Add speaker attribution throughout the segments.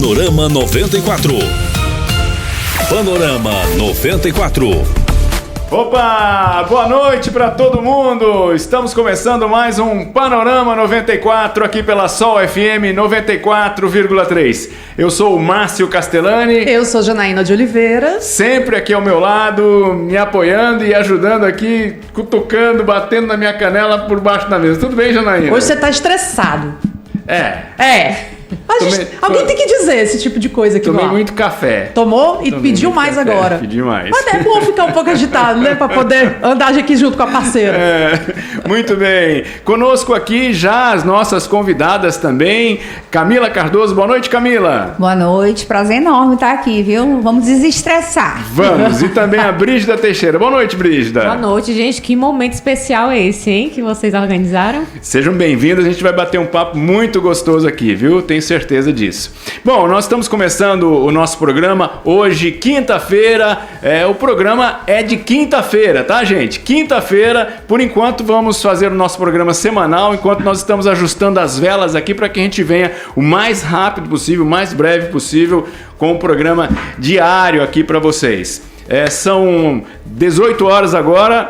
Speaker 1: Panorama 94. Panorama 94.
Speaker 2: Opa! Boa noite para todo mundo! Estamos começando mais um Panorama 94 aqui pela Sol FM 94,3. Eu sou o Márcio Castellani.
Speaker 3: Eu sou Janaína de Oliveira.
Speaker 2: Sempre aqui ao meu lado, me apoiando e ajudando aqui, cutucando, batendo na minha canela por baixo da mesa. Tudo bem, Janaína?
Speaker 3: Hoje você tá estressado.
Speaker 2: É.
Speaker 3: Alguém tem que dizer esse tipo de coisa aqui.
Speaker 2: Tomei muito café.
Speaker 3: Tomou e pediu mais café, agora.
Speaker 2: Pedi mais.
Speaker 3: Mas é bom ficar um pouco agitado, né? Pra poder andar aqui junto com a parceira.
Speaker 2: Muito bem. Conosco aqui já as nossas convidadas também. Camila Cardoso. Boa noite, Camila.
Speaker 4: Boa noite. Prazer enorme estar aqui, viu? Vamos desestressar.
Speaker 2: Vamos. E também a Brígida Teixeira. Boa noite, Brígida.
Speaker 5: Boa noite, gente. Que momento especial é esse, hein? Que vocês organizaram.
Speaker 2: Sejam bem-vindos. A gente vai bater um papo muito gostoso aqui, viu? Tenho certeza disso. Bom, nós estamos começando o nosso programa hoje, quinta-feira. O programa é de quinta-feira, tá, gente? Quinta-feira. Por enquanto, vamos fazer o nosso programa semanal, enquanto nós estamos ajustando as velas aqui para que a gente venha o mais rápido possível, o mais breve possível, com o programa diário aqui para vocês. São 18 horas agora,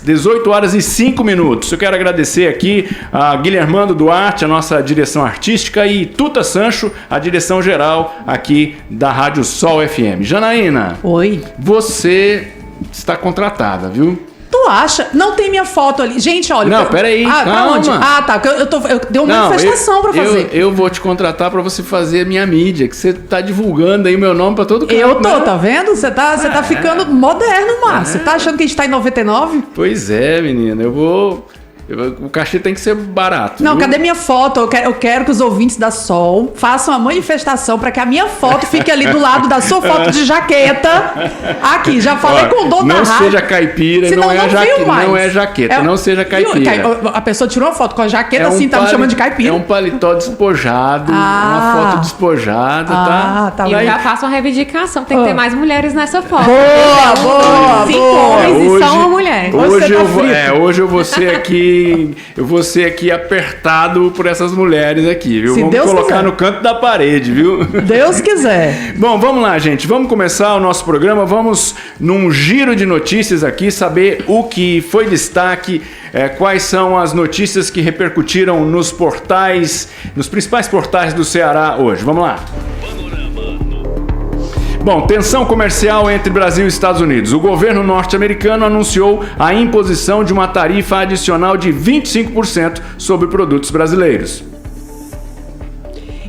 Speaker 2: 18 horas e 5 minutos. Eu quero agradecer aqui a Guilhermando Duarte, a nossa direção artística, e Tuta Sancho, a direção geral aqui da Rádio Sol FM. Janaína.
Speaker 3: Oi.
Speaker 2: Você está contratada, viu?
Speaker 3: Tu acha? Não tem minha foto ali. Gente, olha...
Speaker 2: Não, peraí,
Speaker 3: calma.
Speaker 2: Pra
Speaker 3: onde? Tá. Eu dei uma manifestação pra fazer.
Speaker 2: Eu vou te contratar pra você fazer a minha mídia, que você tá divulgando aí o meu nome pra todo canto.
Speaker 3: Eu tô, né? Tá vendo? Você tá ficando moderno, Márcio. Você tá achando que a gente tá em 99?
Speaker 2: Pois é, menina. O cachê tem que ser barato.
Speaker 3: Não,
Speaker 2: viu?
Speaker 3: Cadê minha foto? Eu quero que os ouvintes da Sol façam a manifestação para que a minha foto fique ali do lado da sua foto de jaqueta. Aqui, já falei com o dono da rádio.
Speaker 2: Não seja caipira,
Speaker 3: senão
Speaker 2: não é jaqueta. Não seja caipira.
Speaker 3: A pessoa tirou uma foto com a jaqueta assim, tá me chamando de caipira.
Speaker 2: É um paletó despojado, uma foto despojada, tá?
Speaker 5: E eu já faço uma reivindicação, tem que ter mais mulheres nessa foto.
Speaker 3: Boa!
Speaker 5: 5 homens e só uma mulher.
Speaker 2: Hoje eu vou ser aqui apertado por essas mulheres aqui, viu? Vamos
Speaker 3: Deus
Speaker 2: colocar
Speaker 3: quiser.
Speaker 2: no canto da parede, viu?
Speaker 3: Deus quiser.
Speaker 2: Bom, vamos lá, gente. Vamos começar o nosso programa. Vamos num giro de notícias aqui, saber o que foi destaque, quais são as notícias que repercutiram nos principais portais do Ceará hoje. Vamos lá. Bom, tensão comercial entre Brasil e Estados Unidos. O governo norte-americano anunciou a imposição de uma tarifa adicional de 25% sobre produtos brasileiros.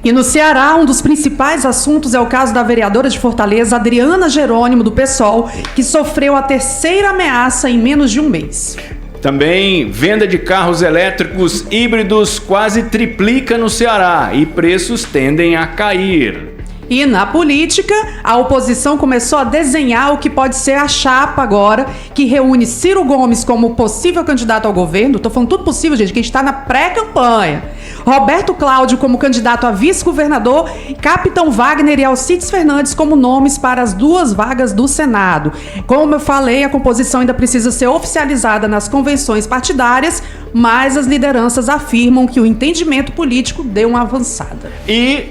Speaker 3: E no Ceará, um dos principais assuntos é o caso da vereadora de Fortaleza, Adriana Jerônimo, do PSOL, que sofreu a terceira ameaça em menos de um mês.
Speaker 2: Também, venda de carros elétricos híbridos quase triplica no Ceará e preços tendem a cair.
Speaker 3: E na política, a oposição começou a desenhar o que pode ser a chapa agora, que reúne Ciro Gomes como possível candidato ao governo. Tô falando tudo possível, gente, que a gente tá na pré-campanha. Roberto Cláudio como candidato a vice-governador, Capitão Wagner e Alcides Fernandes como nomes para as 2 vagas do Senado. Como eu falei, a composição ainda precisa ser oficializada nas convenções partidárias, mas as lideranças afirmam que o entendimento político deu uma avançada.
Speaker 2: E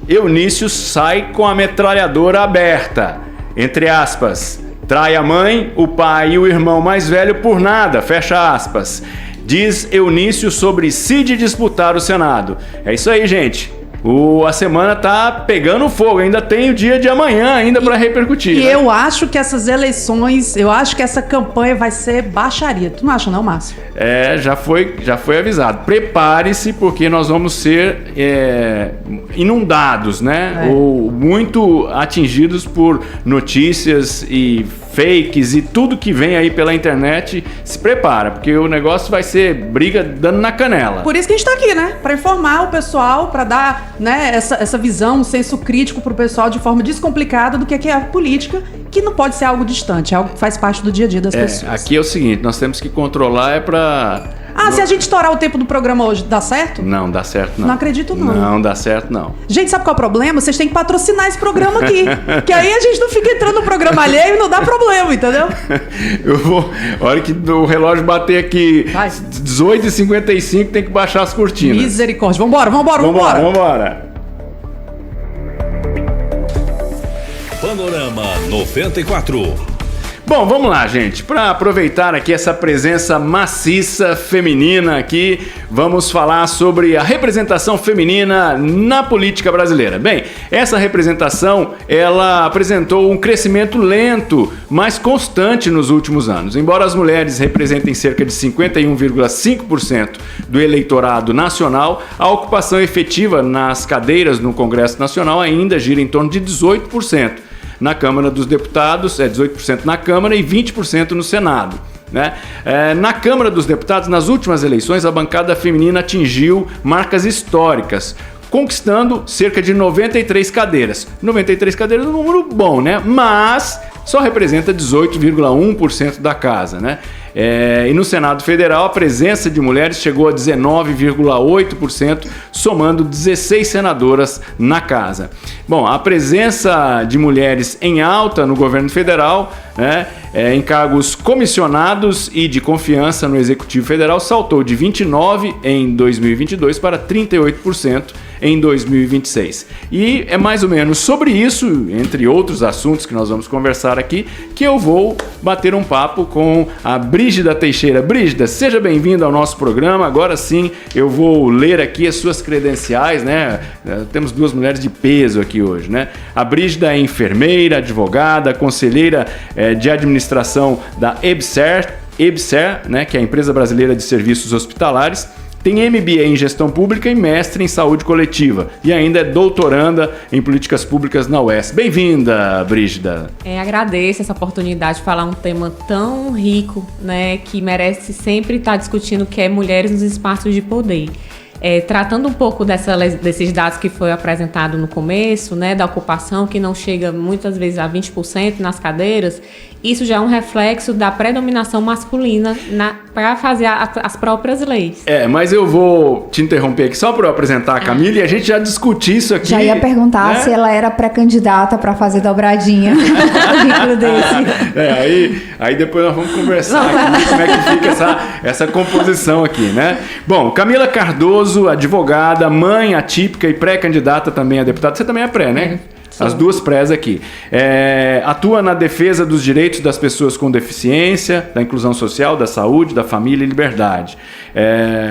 Speaker 2: Eunício sai com a metralhadora aberta. Entre aspas, trai a mãe, o pai e o irmão mais velho por nada, fecha aspas. Diz Eunício sobre Cid disputar o Senado. É isso aí, gente. A semana tá pegando fogo, ainda tem o dia de amanhã ainda para repercutir.
Speaker 3: E eu acho que essas eleições, eu acho que essa campanha vai ser baixaria. Tu não acha não, Márcio?
Speaker 2: Já foi avisado. Prepare-se porque nós vamos ser inundados, né? Ou muito atingidos por notícias e fakes e tudo que vem aí pela internet. Se prepara, porque o negócio vai ser briga dando na canela.
Speaker 3: Por isso que a gente tá aqui, né? Pra informar o pessoal, pra dar, né, essa visão, um senso crítico pro pessoal de forma descomplicada do que é a política, que não pode ser algo distante, é algo que faz parte do dia a dia das pessoas.
Speaker 2: Aqui é o seguinte, nós temos que controlar
Speaker 3: se a gente estourar o tempo do programa hoje, dá certo?
Speaker 2: Não, dá certo não.
Speaker 3: Não acredito não.
Speaker 2: Não, dá certo não.
Speaker 3: Gente, sabe qual é o problema? Vocês têm que patrocinar esse programa aqui. Que aí a gente não fica entrando no programa alheio e não dá problema, entendeu?
Speaker 2: A hora que o relógio bater aqui 18h55, tem que baixar as cortinas.
Speaker 3: Misericórdia. Vambora.
Speaker 1: Panorama 94.
Speaker 2: Bom, vamos lá, gente. Para aproveitar aqui essa presença maciça feminina aqui, vamos falar sobre a representação feminina na política brasileira. Bem, essa representação, ela apresentou um crescimento lento, mas constante nos últimos anos. Embora as mulheres representem cerca de 51,5% do eleitorado nacional, a ocupação efetiva nas cadeiras no Congresso Nacional ainda gira em torno de 18%. Na Câmara dos Deputados, 18% na Câmara e 20% no Senado. Né? Na Câmara dos Deputados, nas últimas eleições, a bancada feminina atingiu marcas históricas, conquistando cerca de 93 cadeiras. 93 cadeiras é um número bom, né? Mas só representa 18,1% da casa, né? E no Senado Federal, a presença de mulheres chegou a 19,8%, somando 16 senadoras na casa. Bom, a presença de mulheres em alta no governo federal, né, em cargos comissionados e de confiança no Executivo Federal, saltou de 29% em 2022 para 38% em 2026. E é mais ou menos sobre isso, entre outros assuntos que nós vamos conversar aqui, que eu vou bater um papo com a Brígida Teixeira. Brígida, seja bem-vinda ao nosso programa. Agora sim, eu vou ler aqui as suas credenciais, né? Temos duas mulheres de peso aqui hoje, né? A Brígida é enfermeira, advogada, conselheira de administração da EBSER, né? Que é a Empresa Brasileira de Serviços Hospitalares. Tem MBA em Gestão Pública e mestre em Saúde Coletiva. E ainda é doutoranda em Políticas Públicas na UES. Bem-vinda, Brígida.
Speaker 5: Agradeço essa oportunidade de falar um tema tão rico, né, que merece sempre estar discutindo, que é mulheres nos espaços de poder. Tratando um pouco desses dados que foi apresentado no começo, né, da ocupação, que não chega muitas vezes a 20% nas cadeiras, isso já é um reflexo da predominação masculina para fazer as próprias leis.
Speaker 2: Mas eu vou te interromper aqui só para eu apresentar a Camila e a gente já discutir isso aqui.
Speaker 4: Já ia perguntar, né, se ela era pré-candidata para fazer dobradinha no currículo desse.
Speaker 2: Aí depois nós vamos conversar aqui como é que fica essa composição aqui, né? Bom, Camila Cardoso, advogada, mãe atípica e pré-candidata também a deputada. Você também é pré, né? As duas prés aqui. Atua na defesa dos direitos das pessoas com deficiência, da inclusão social, da saúde, da família e liberdade.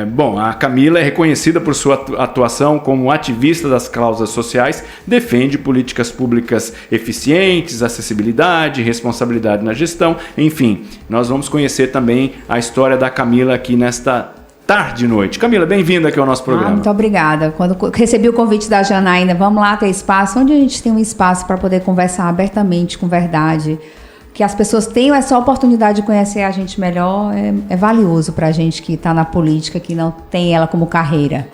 Speaker 2: Bom, a Camila é reconhecida por sua atuação como ativista das causas sociais, defende políticas públicas eficientes, acessibilidade, responsabilidade na gestão, enfim. Nós vamos conhecer também a história da Camila aqui nesta tarde e noite. Camila, bem-vinda aqui ao nosso programa.
Speaker 4: Muito obrigada. Quando recebi o convite da Janaína, vamos lá ter espaço, onde a gente tem um espaço para poder conversar abertamente, com verdade, que as pessoas tenham essa oportunidade de conhecer a gente melhor, é valioso para a gente que está na política, que não tem ela como carreira,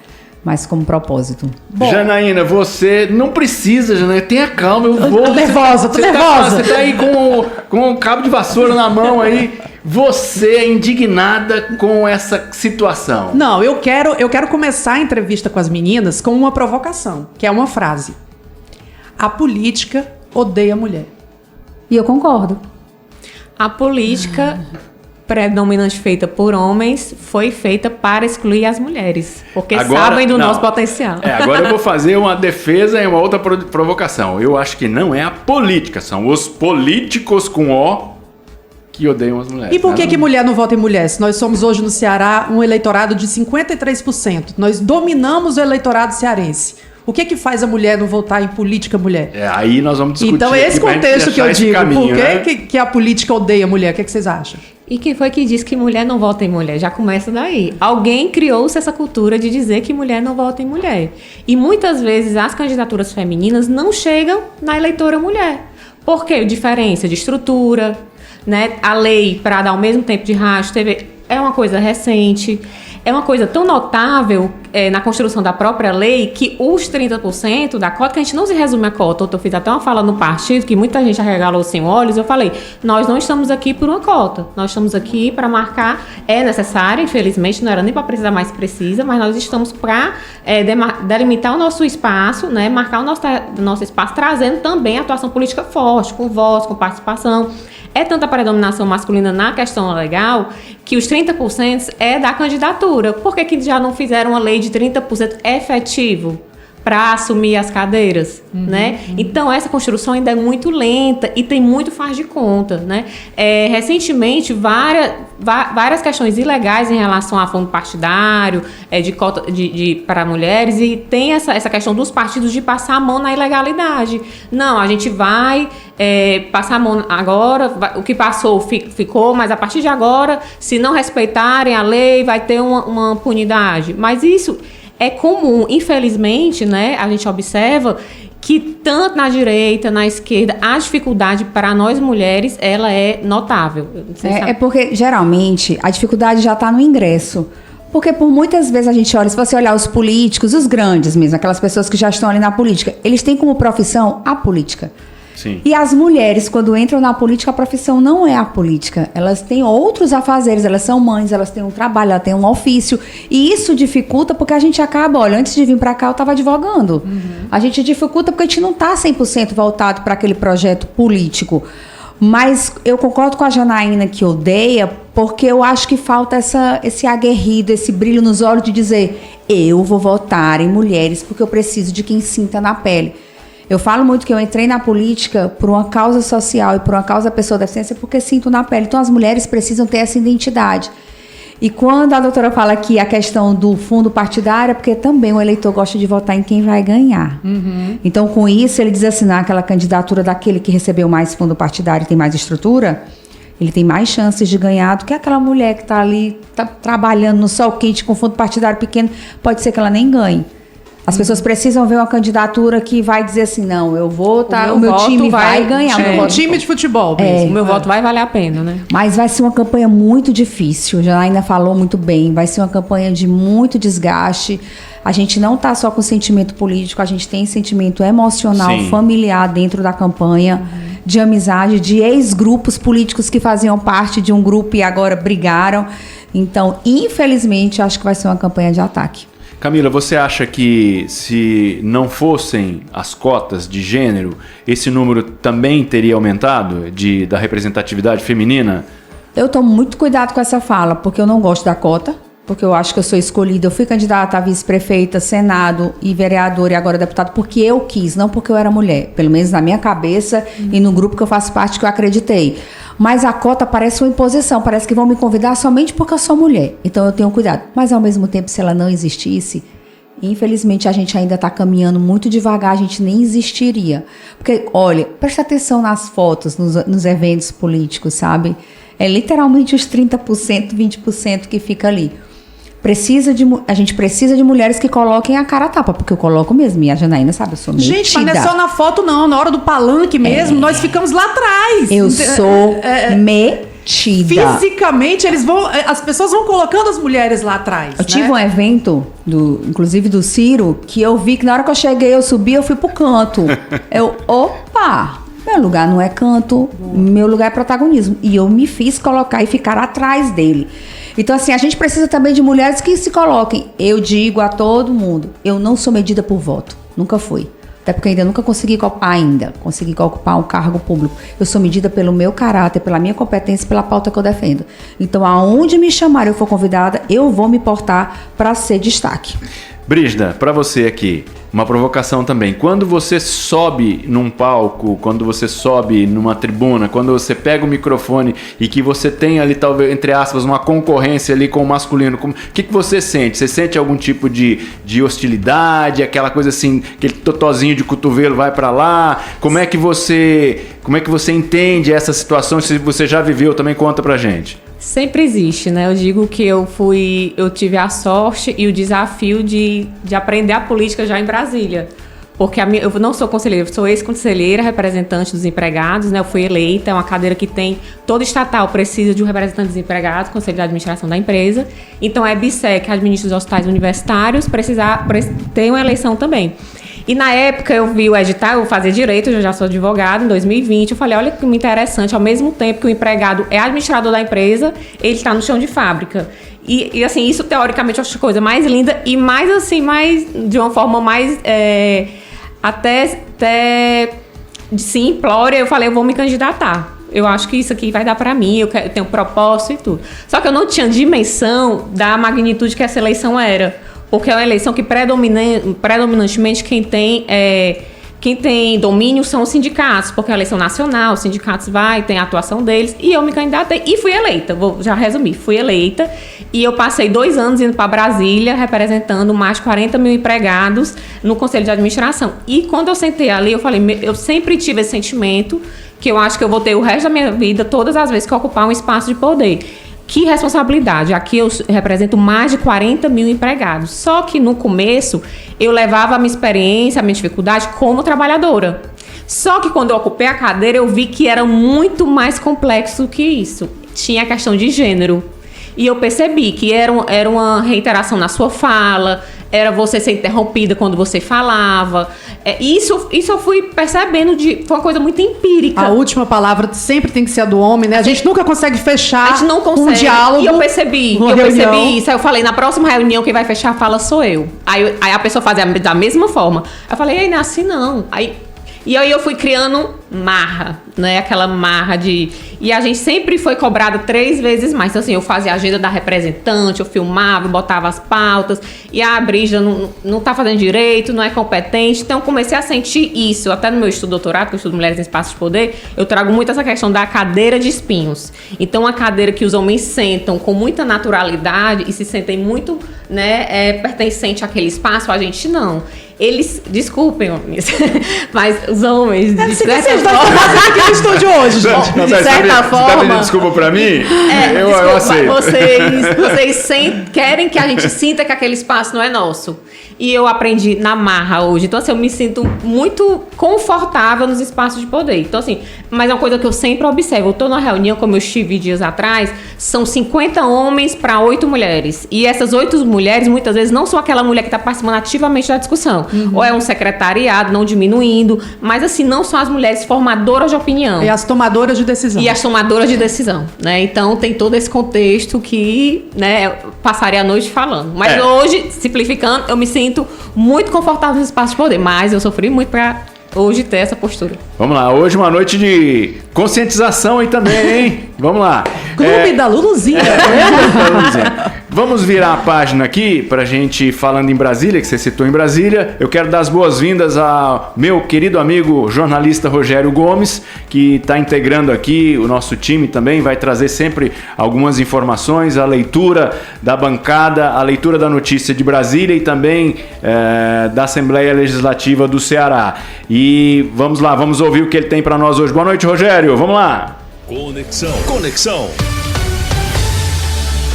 Speaker 4: mas como propósito.
Speaker 2: Bom, Janaína, você não precisa, Janaína, tenha calma, eu vou...
Speaker 3: Tô nervosa.
Speaker 2: Você tá aí com um cabo de vassoura na mão aí. Você é indignada com essa situação?
Speaker 3: Não, eu quero começar a entrevista com as meninas com uma provocação, que é uma frase. A política odeia a mulher.
Speaker 4: E eu concordo.
Speaker 5: A política predominante feita por homens foi feita para excluir as mulheres, porque sabem do nosso potencial.
Speaker 2: Agora eu vou fazer uma defesa e uma outra provocação. Eu acho que não é a política, são os políticos com O que odeiam as mulheres.
Speaker 3: E por que mulher não vota em mulher? Se nós somos hoje no Ceará um eleitorado de 53%. Nós dominamos o eleitorado cearense. O que faz a mulher não votar em política mulher?
Speaker 2: Aí nós vamos discutir.
Speaker 3: Então é esse contexto que eu digo.
Speaker 2: Caminho,
Speaker 3: por que a política odeia a mulher? O que vocês acham?
Speaker 5: E quem foi que disse que mulher não vota em mulher? Já começa daí. Alguém criou-se essa cultura de dizer que mulher não vota em mulher. E muitas vezes as candidaturas femininas não chegam na eleitora mulher. Por quê? Diferença de estrutura, né? A lei para dar o mesmo tempo de rádio, TV, é uma coisa recente, é uma coisa tão notável na construção da própria lei que os 30% da cota, que a gente não se resume a cota, eu fiz até uma fala no partido que muita gente arregalou sem olhos, eu falei, nós não estamos aqui por uma cota, nós estamos aqui para marcar, é necessário, infelizmente, não era nem para precisar mais precisa, mas nós estamos para delimitar o nosso espaço, né, marcar o nosso espaço, trazendo também atuação política forte, com voz, com participação. É tanta predominação masculina na questão legal que os 30% é da candidatura. Por que já não fizeram uma lei de 30% efetivo? para assumir as cadeiras, né? Então, essa construção ainda é muito lenta e tem muito faz de conta, né? Recentemente, várias questões ilegais em relação a fundo partidário, de cota para mulheres, e tem essa questão dos partidos de passar a mão na ilegalidade. Não, a gente vai passar a mão agora, o que passou ficou, mas a partir de agora, se não respeitarem a lei, vai ter uma punidade. Mas isso é comum, infelizmente, né? A gente observa que tanto na direita, na esquerda, a dificuldade para nós mulheres, ela é notável.
Speaker 4: É porque, geralmente, a dificuldade já está no ingresso. Porque por muitas vezes a gente olha, se você olhar os políticos, os grandes mesmo, aquelas pessoas que já estão ali na política, eles têm como profissão a política.
Speaker 2: Sim.
Speaker 4: E as mulheres, quando entram na política, a profissão não é a política. Elas têm outros afazeres, elas são mães, elas têm um trabalho, elas têm um ofício. E isso dificulta porque a gente acaba, olha, antes de vir para cá eu estava advogando. A gente dificulta porque a gente não está 100% voltado para aquele projeto político. Mas eu concordo com a Janaína que odeia, porque eu acho que falta esse aguerrido, esse brilho nos olhos de dizer, eu vou votar em mulheres porque eu preciso de quem sinta na pele. Eu falo muito que eu entrei na política por uma causa social e por uma causa da pessoa da deficiência porque sinto na pele. Então, as mulheres precisam ter essa identidade. E quando a doutora fala que a questão do fundo partidário é porque também o eleitor gosta de votar em quem vai ganhar. Então, com isso, ele diz assim, naquela candidatura daquele que recebeu mais fundo partidário e tem mais estrutura, ele tem mais chances de ganhar do que aquela mulher que está ali trabalhando no sol quente com fundo partidário pequeno. Pode ser que ela nem ganhe. As pessoas precisam ver uma candidatura que vai dizer assim, não, eu vou, o meu time vai ganhar.
Speaker 3: Um time de futebol mesmo.
Speaker 5: O meu voto vai valer a pena, né?
Speaker 4: Mas vai ser uma campanha muito difícil, a Janaína falou muito bem, vai ser uma campanha de muito desgaste. A gente não está só com sentimento político, a gente tem sentimento emocional,
Speaker 2: Sim.
Speaker 4: familiar dentro da campanha, de amizade, de ex-grupos políticos que faziam parte de um grupo e agora brigaram. Então, infelizmente, acho que vai ser uma campanha de ataque.
Speaker 2: Camila, você acha que se não fossem as cotas de gênero, esse número também teria aumentado da representatividade feminina?
Speaker 4: Eu tomo muito cuidado com essa fala, porque eu não gosto da cota, porque eu acho que eu sou escolhida. Eu fui candidata a vice-prefeita, senado e vereadora e agora deputada porque eu quis, não porque eu era mulher. Pelo menos na minha cabeça e no grupo que eu faço parte que eu acreditei. Mas a cota parece uma imposição, parece que vão me convidar somente porque eu sou mulher. Então eu tenho cuidado. Mas ao mesmo tempo, se ela não existisse, infelizmente a gente ainda está caminhando muito devagar, a gente nem existiria. Porque, olha, presta atenção nas fotos, nos eventos políticos, sabe? É literalmente os 30%, 20% que fica ali. A gente precisa de mulheres que coloquem a cara a tapa, porque eu coloco mesmo, e a Janaína sabe, eu sou metida.
Speaker 3: Gente, mas não é só na foto não, na hora do palanque mesmo, nós ficamos lá atrás.
Speaker 4: Eu sou metida.
Speaker 3: Fisicamente, as pessoas vão colocando as mulheres lá atrás.
Speaker 4: Eu tive um evento, inclusive do Ciro, que eu vi que na hora que eu cheguei, eu subi, eu fui pro canto. Opa! Meu lugar não é canto, meu lugar é protagonismo. E eu me fiz colocar e ficar atrás dele. Então, assim, a gente precisa também de mulheres que se coloquem. Eu digo a todo mundo, eu não sou medida por voto. Nunca fui. Até porque ainda nunca consegui ocupar um cargo público. Eu sou medida pelo meu caráter, pela minha competência, pela pauta que eu defendo. Então, aonde me chamarem, eu for convidada, eu vou me portar para ser destaque.
Speaker 2: Brígida, para você aqui, uma provocação também. Quando você sobe num palco, quando você sobe numa tribuna, quando você pega o microfone e que você tem ali, talvez, entre aspas, uma concorrência ali com o masculino, o que você sente? Você sente algum tipo de hostilidade, aquela coisa assim, aquele totozinho de cotovelo vai para lá? Como é que você entende essa situação? Se você já viveu, também conta pra gente.
Speaker 5: Sempre existe, né? Eu digo que eu tive a sorte e o desafio de aprender a política já em Brasília. Porque eu não sou conselheira, eu sou ex-conselheira, representante dos empregados, né? Eu fui eleita, é uma cadeira que todo estatal precisa de um representante dos empregados, conselho de administração da empresa. Então é BSEC, administra os hospitais universitários, tem uma eleição também. E na época eu vi o edital, eu fazia direito, eu já sou advogada, em 2020, eu falei, olha que interessante, ao mesmo tempo que o empregado é administrador da empresa, ele está no chão de fábrica. E assim, isso teoricamente eu acho a coisa mais linda e mais assim, de uma forma mais até simplória, eu falei, eu vou me candidatar. Eu acho que isso aqui vai dar pra mim, eu tenho propósito e tudo. Só que eu não tinha dimensão da magnitude que essa eleição era. porque é uma eleição que predominantemente quem tem domínio são os sindicatos, porque é a eleição nacional, os sindicatos tem a atuação deles, e eu me candidatei e fui eleita, vou já resumir, fui eleita, e eu passei 2 anos indo para Brasília, representando mais de 40 mil empregados no Conselho de Administração. E quando eu sentei ali, eu falei, eu sempre tive esse sentimento, que eu acho que eu vou ter o resto da minha vida, todas as vezes que eu ocupar um espaço de poder. Que responsabilidade, aqui eu represento mais de 40 mil empregados. Só que no começo eu levava a minha experiência, a minha dificuldade como trabalhadora. Só que quando eu ocupei a cadeira eu vi que era muito mais complexo que isso. Tinha a questão de gênero. E eu percebi que era uma reiteração na sua fala, era você ser interrompida quando você falava. Isso eu fui percebendo, foi uma coisa muito empírica.
Speaker 3: A última palavra sempre tem que ser a do homem, né? A gente nunca consegue fechar
Speaker 5: a gente não consegue.
Speaker 3: Um diálogo.
Speaker 5: E eu percebi isso. Aí eu falei, na próxima reunião quem vai fechar a fala sou eu. Aí a pessoa fazia da mesma forma. Eu falei, ei, não é assim não. E aí eu fui criando marra, né? Aquela marra de... E a gente sempre foi cobrada 3 vezes mais. Então, assim, eu fazia a agenda da representante, eu filmava, botava as pautas. E a Brígida não tá fazendo direito, não é competente. Então, eu comecei a sentir isso. Até no meu estudo doutorado, que eu estudo Mulheres em Espaços de Poder, eu trago muito essa questão da cadeira de espinhos. Então, a cadeira que os homens sentam com muita naturalidade e se sentem muito, né, pertencente àquele espaço, a gente não. Eles, desculpem, homens, mas os homens, de certa forma...
Speaker 3: aqui no estúdio hoje, gente.
Speaker 2: De certa forma... Você tá pedindo desculpa pra mim? Eu aceito.
Speaker 5: Vocês querem que a gente sinta que aquele espaço não é nosso. E eu aprendi na marra hoje. Então, assim, eu me sinto muito confortável nos espaços de poder. Então, assim, mas é uma coisa que eu sempre observo. Eu tô numa reunião, como eu estive dias atrás, são 50 homens para 8 mulheres. E essas 8 mulheres, muitas vezes, não são aquela mulher que está participando ativamente da discussão. Ou é um secretariado, não diminuindo. Mas, assim, não são as mulheres formadoras de opinião.
Speaker 3: E as tomadoras de decisão.
Speaker 5: E as tomadoras de decisão, né? Então, tem todo esse contexto que, né, passaria a noite falando. Mas hoje, simplificando, eu me sinto muito confortável nos espaços de poder. Mas eu sofri muito para hoje ter essa postura.
Speaker 2: Vamos lá, hoje uma noite de conscientização aí também, hein? Vamos lá.
Speaker 3: Clube da Luluzinha.
Speaker 2: Vamos virar a página aqui pra gente falando em Brasília, que você citou em Brasília. Eu quero dar as boas-vindas ao meu querido amigo jornalista Rogério Gomes, que está integrando aqui o nosso time também, vai trazer sempre algumas informações, a leitura da bancada, a leitura da notícia de Brasília e também da Assembleia Legislativa do Ceará. E vamos lá, vamos ouvir o que ele tem para nós hoje. Boa noite, Rogério, vamos lá.
Speaker 1: Conexão.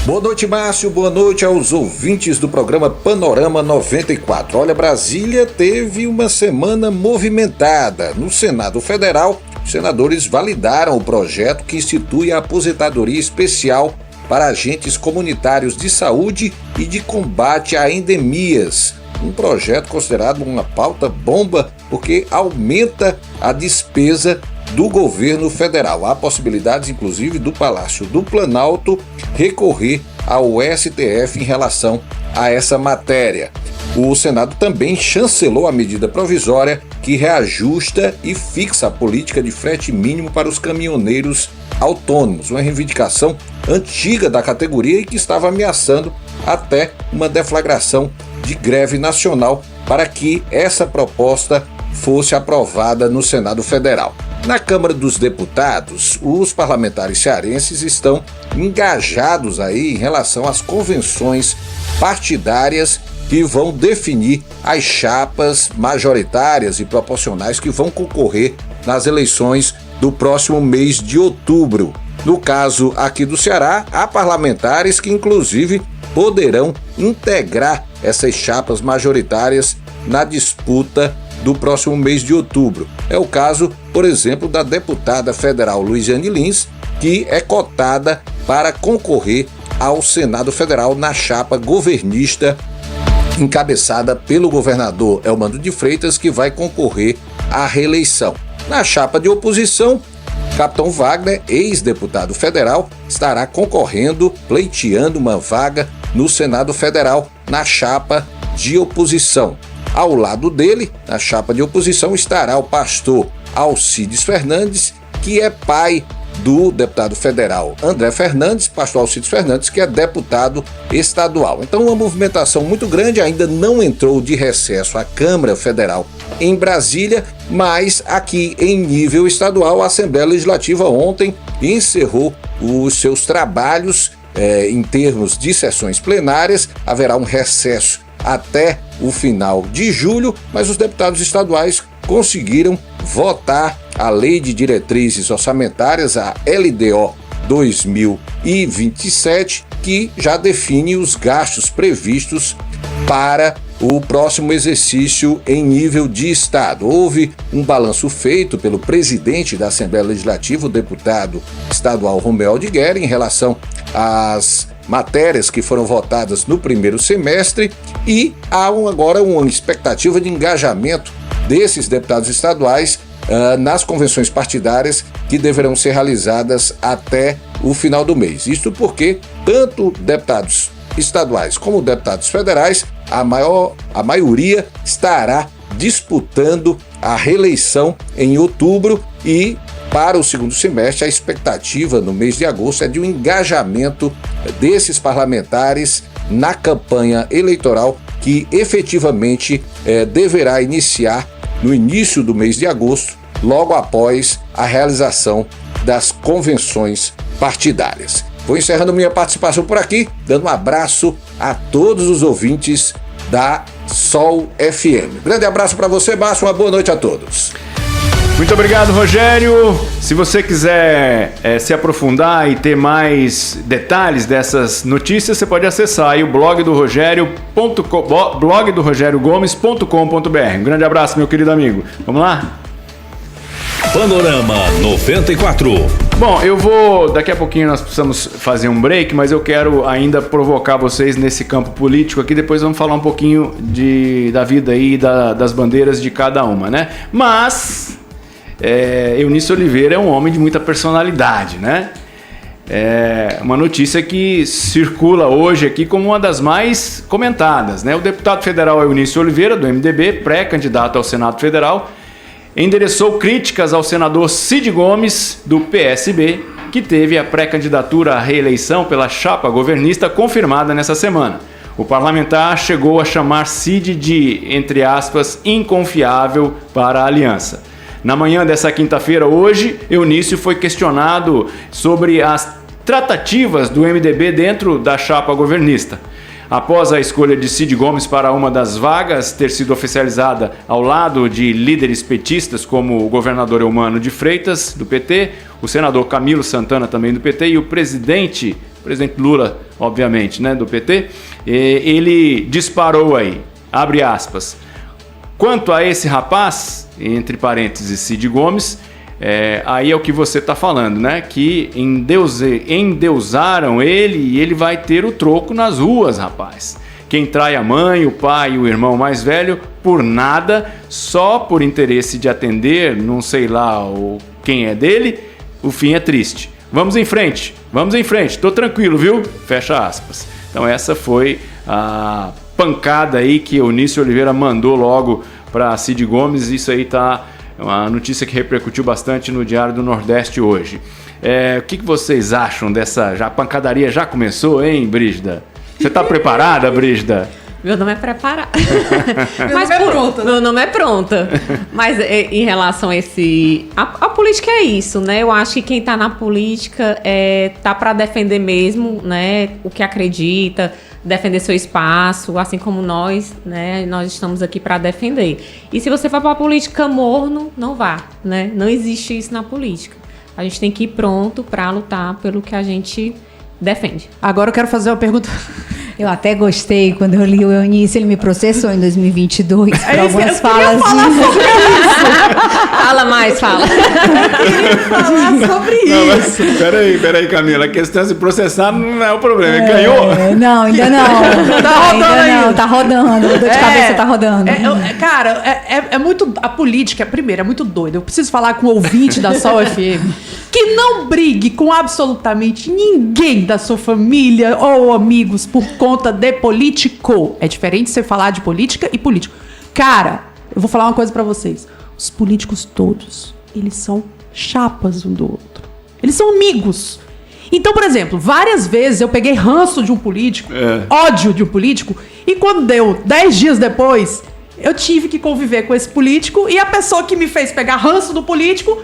Speaker 6: Boa noite, Márcio. Boa noite aos ouvintes do programa Panorama 94. Olha, Brasília teve uma semana movimentada. No Senado Federal, os senadores validaram o projeto que institui a aposentadoria especial para agentes comunitários de saúde e de combate a endemias. Um projeto considerado uma pauta bomba porque aumenta a despesa do governo federal. Há possibilidades, inclusive, do Palácio do Planalto recorrer ao STF em relação a essa matéria. O Senado também chancelou a medida provisória que reajusta e fixa a política de frete mínimo para os caminhoneiros autônomos, uma reivindicação antiga da categoria e que estava ameaçando até uma deflagração de greve nacional para que essa proposta fosse aprovada no Senado Federal. Na Câmara dos Deputados, os parlamentares cearenses estão engajados aí em relação às convenções partidárias que vão definir as chapas majoritárias e proporcionais que vão concorrer nas eleições do próximo mês de outubro. No caso aqui do Ceará, há parlamentares que inclusive poderão integrar essas chapas majoritárias na disputa do próximo mês de outubro. É o caso, por exemplo, da deputada federal Luiziane Lins, que é cotada para concorrer ao Senado Federal na chapa governista encabeçada pelo governador Elmando de Freitas, que vai concorrer à reeleição. Na chapa de oposição, Capitão Wagner, ex-deputado federal, estará concorrendo, pleiteando uma vaga no Senado Federal na chapa de oposição. Ao lado dele, na chapa de oposição, estará o pastor Alcides Fernandes, que é pai do deputado federal André Fernandes, pastor Alcides Fernandes, que é deputado estadual. Então, uma movimentação muito grande, ainda não entrou de recesso a Câmara Federal em Brasília, mas aqui em nível estadual, a Assembleia Legislativa ontem encerrou os seus trabalhos em termos de sessões plenárias. Haverá um recesso até o final de julho, mas os deputados estaduais conseguiram votar a Lei de Diretrizes Orçamentárias, a LDO 2027, que já define os gastos previstos para o próximo exercício em nível de Estado. Houve um balanço feito pelo presidente da Assembleia Legislativa, o deputado estadual Romeu Aldigueri, em relação às matérias que foram votadas no primeiro semestre, e há agora uma expectativa de engajamento desses deputados estaduais nas convenções partidárias que deverão ser realizadas até o final do mês. Isto porque tanto deputados estaduais como deputados federais, a maioria estará disputando a reeleição em outubro, e para o segundo semestre a expectativa no mês de agosto é de um engajamento desses parlamentares na campanha eleitoral, que efetivamente deverá iniciar no início do mês de agosto, logo após a realização das convenções partidárias. Vou encerrando minha participação por aqui, dando um abraço a todos os ouvintes da Sol FM. Grande abraço para você, Márcio, uma boa noite a todos.
Speaker 2: Muito obrigado, Rogério. Se você quiser se aprofundar e ter mais detalhes dessas notícias, você pode acessar aí o blog do blogdorogériogomes.com.br. Um grande abraço, meu querido amigo. Vamos lá?
Speaker 1: Panorama 94.
Speaker 2: Bom, daqui a pouquinho nós precisamos fazer um break, mas eu quero ainda provocar vocês nesse campo político aqui. Depois vamos falar um pouquinho da vida aí, das bandeiras de cada uma, né? Mas Eunício Oliveira é um homem de muita personalidade, né? É uma notícia que circula hoje aqui como uma das mais comentadas, né? O deputado federal Eunício Oliveira, do MDB, pré-candidato ao Senado Federal, endereçou críticas ao senador Cid Gomes, do PSB, que teve a pré-candidatura à reeleição pela chapa governista confirmada nessa semana. O parlamentar chegou a chamar Cid de, entre aspas, inconfiável para a aliança. Na manhã dessa quinta-feira, hoje, Eunício foi questionado sobre as tratativas do MDB dentro da chapa governista. Após a escolha de Cid Gomes para uma das vagas ter sido oficializada ao lado de líderes petistas como o governador Eumano de Freitas, do PT, o senador Camilo Santana, também do PT, e o presidente Lula, obviamente, né, do PT, ele disparou aí, abre aspas, quanto a esse rapaz, entre parênteses Cid Gomes, aí é o que você está falando, né? Que endeusaram ele e ele vai ter o troco nas ruas, rapaz. Quem trai a mãe, o pai e o irmão mais velho por nada, só por interesse de atender, não sei lá quem é dele, o fim é triste. Vamos em frente, tô tranquilo, viu? Fecha aspas. Então essa foi a pancada aí que Eunício Oliveira mandou logo para Cid Gomes. Isso aí tá uma notícia que repercutiu bastante no Diário do Nordeste hoje. O que vocês acham dessa... A pancadaria já começou, hein, Brígida? Você tá preparada, Brígida?
Speaker 5: Meu nome é preparada.
Speaker 3: Meu nome é pronta.
Speaker 5: Mas em relação a a política é isso, né? Eu acho que quem tá na política tá para defender mesmo, né? O que acredita, defender seu espaço, assim como nós, né? Nós estamos aqui para defender. E se você for para a política morno, não vá, né? Não existe isso na política. A gente tem que ir pronto para lutar pelo que a gente defende. Agora eu quero fazer uma pergunta.
Speaker 4: Eu até gostei quando eu li o Eunício, ele me processou em 2022 por algumas falas.
Speaker 5: Fala mais, fala.
Speaker 3: Falar sobre isso.
Speaker 2: Peraí, Camila. A questão de processar não é o problema. Ele ganhou?
Speaker 4: Não, ainda não. Tá rodando. A dor de cabeça tá rodando.
Speaker 3: Cara, é muito... A política, primeiro, é muito doida. Eu preciso falar com o ouvinte da Sol FM que não brigue com absolutamente ninguém da sua família ou amigos por conta de político. É diferente você falar de política e político. Cara, eu vou falar uma coisa pra vocês. Os políticos todos, eles são chapas um do outro. Eles são amigos. Então, por exemplo, várias vezes eu peguei ranço de um político, ódio de um político, e quando deu 10 dias depois, eu tive que conviver com esse político e a pessoa que me fez pegar ranço do político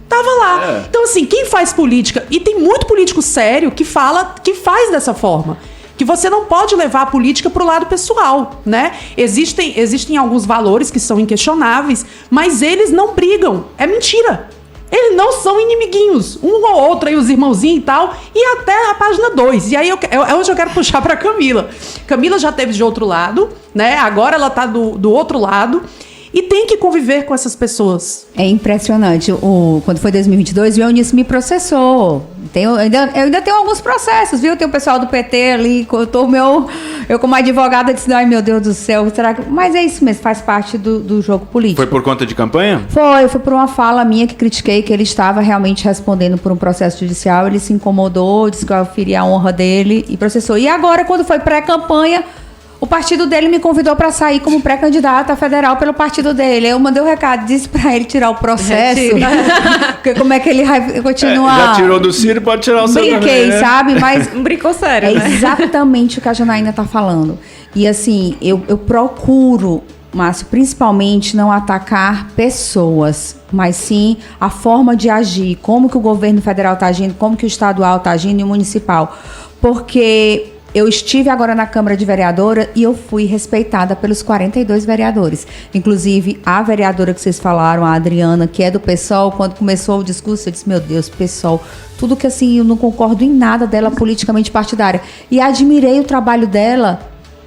Speaker 3: tava lá. Então, assim, quem faz política, e tem muito político sério que faz dessa forma, que você não pode levar a política pro lado pessoal, né? Existem alguns valores que são inquestionáveis, mas eles não brigam. É mentira. Eles não são inimiguinhos. Um ou outro aí, os irmãozinhos e tal. E até a página 2. E aí é onde eu quero puxar pra Camila. Camila já teve de outro lado, né? Agora ela tá do outro lado. E tem que conviver com essas pessoas.
Speaker 4: É impressionante. Quando foi 2022, o Eunice me processou. Eu ainda tenho alguns processos, viu? Tem o pessoal do PT ali, eu como advogada disse, ai meu Deus do céu, será que... Mas é isso mesmo, faz parte do jogo político.
Speaker 2: Foi por conta de campanha?
Speaker 4: Foi por uma fala minha que critiquei que ele estava realmente respondendo por um processo judicial, ele se incomodou, disse que eu feria a honra dele e processou. E agora, quando foi pré-campanha, o partido dele me convidou para sair como pré-candidata federal pelo partido dele. Eu mandei o recado, disse para ele tirar o processo. Porque como é que ele vai continuar?
Speaker 2: Já tirou do Ciro, pode tirar o seu também,
Speaker 4: Brinquei,
Speaker 2: né?
Speaker 4: sabe? Mas
Speaker 5: Brincou sério, né?
Speaker 4: Exatamente o que a Janaína tá falando. E assim, eu procuro, Márcio, principalmente não atacar pessoas, mas sim a forma de agir, como que o governo federal tá agindo, como que o estadual tá agindo e o municipal. Porque eu estive agora na Câmara de Vereadora e eu fui respeitada pelos 42 vereadores. Inclusive, a vereadora que vocês falaram, a Adriana, que é do PSOL, quando começou o discurso, eu disse, meu Deus, PSOL, tudo que assim, eu não concordo em nada dela politicamente partidária. E admirei o trabalho dela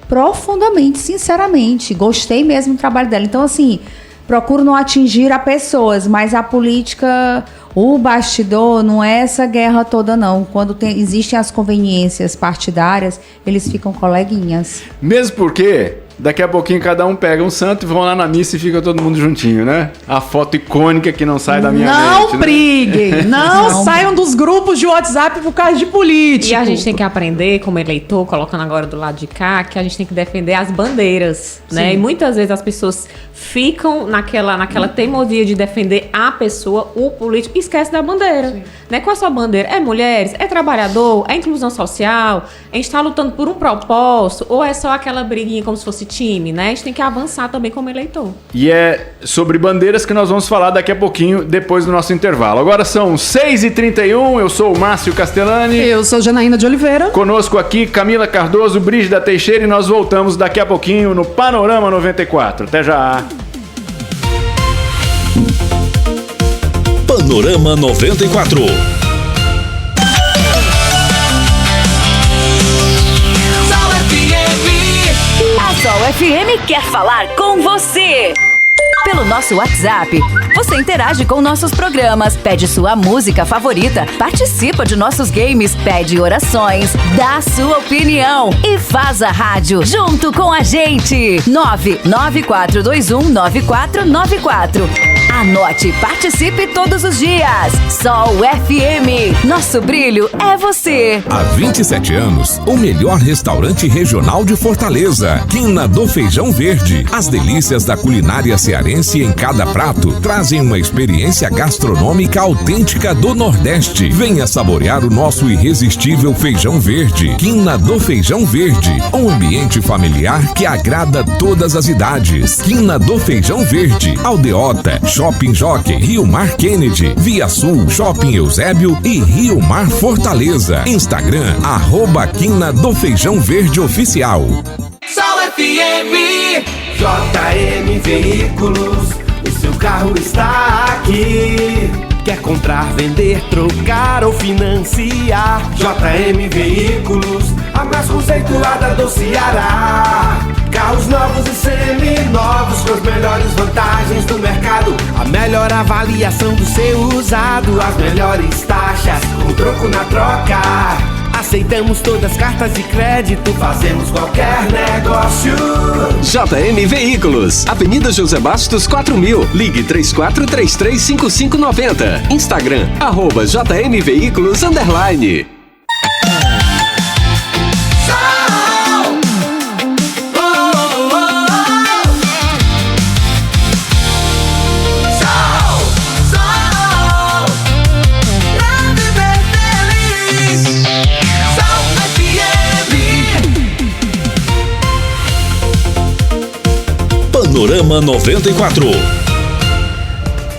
Speaker 4: profundamente, sinceramente. Gostei mesmo do trabalho dela. Então, assim, procuro não atingir a pessoas, mas a política... O bastidor não é essa guerra toda, não. Quando existem as conveniências partidárias, eles ficam coleguinhas.
Speaker 2: Mesmo porque daqui a pouquinho cada um pega um santo e vão lá na missa e fica todo mundo juntinho, né? A foto icônica que não sai da minha mente.
Speaker 3: Não briguem, não saiam dos grupos de WhatsApp por causa de político.
Speaker 5: E a gente tem que aprender, como eleitor, colocando agora do lado de cá, que a gente tem que defender as bandeiras, né? E muitas vezes as pessoas ficam naquela teimosia de defender a pessoa, o político, e esquece da bandeira. Né? Qual é a sua bandeira? É mulheres? É trabalhador? É inclusão social? A gente está lutando por um propósito? Ou é só aquela briguinha como se fosse time, né? A gente tem que avançar também como eleitor.
Speaker 2: E é sobre bandeiras que nós vamos falar daqui a pouquinho, depois do nosso intervalo. Agora são 6h31, eu sou o Márcio Castellani.
Speaker 3: Eu sou Janaína de Oliveira.
Speaker 2: Conosco aqui, Camila Cardoso, Brígida Teixeira, e nós voltamos daqui a pouquinho no Panorama 94. Até já!
Speaker 1: Panorama 94.
Speaker 7: A Sol FM quer falar com você. Pelo nosso WhatsApp, você interage com nossos programas, pede sua música favorita, participa de nossos games, pede orações, dá sua opinião e faz a rádio junto com a gente. 994219494. Anote, participe todos os dias. Sol FM, nosso brilho é você.
Speaker 8: Há 27 anos, o melhor restaurante regional de Fortaleza, Quina do Feijão Verde. As delícias da culinária cearense em cada prato trazem uma experiência gastronômica autêntica do Nordeste. Venha saborear o nosso irresistível feijão verde. Quina do Feijão Verde, um ambiente familiar que agrada todas as idades. Quina do Feijão Verde, Aldeota, Shopping Jockey, Rio Mar Kennedy, Via Sul, Shopping Eusébio e Rio Mar Fortaleza. Instagram, @Quina do Feijão Verde Oficial.
Speaker 9: Sol FM, JM Veículos, o seu carro está aqui. Quer comprar, vender, trocar ou financiar? JM Veículos, a mais conceituada do Ceará. Carros novos e seminovos com as melhores vantagens do mercado. A melhor avaliação do seu usado. As melhores taxas com troco na troca. Aceitamos todas as cartas de crédito, fazemos qualquer negócio.
Speaker 10: JM Veículos, Avenida José Bastos 4000, ligue 34335590. Instagram, @JM Veículos _.
Speaker 1: Panorama 94.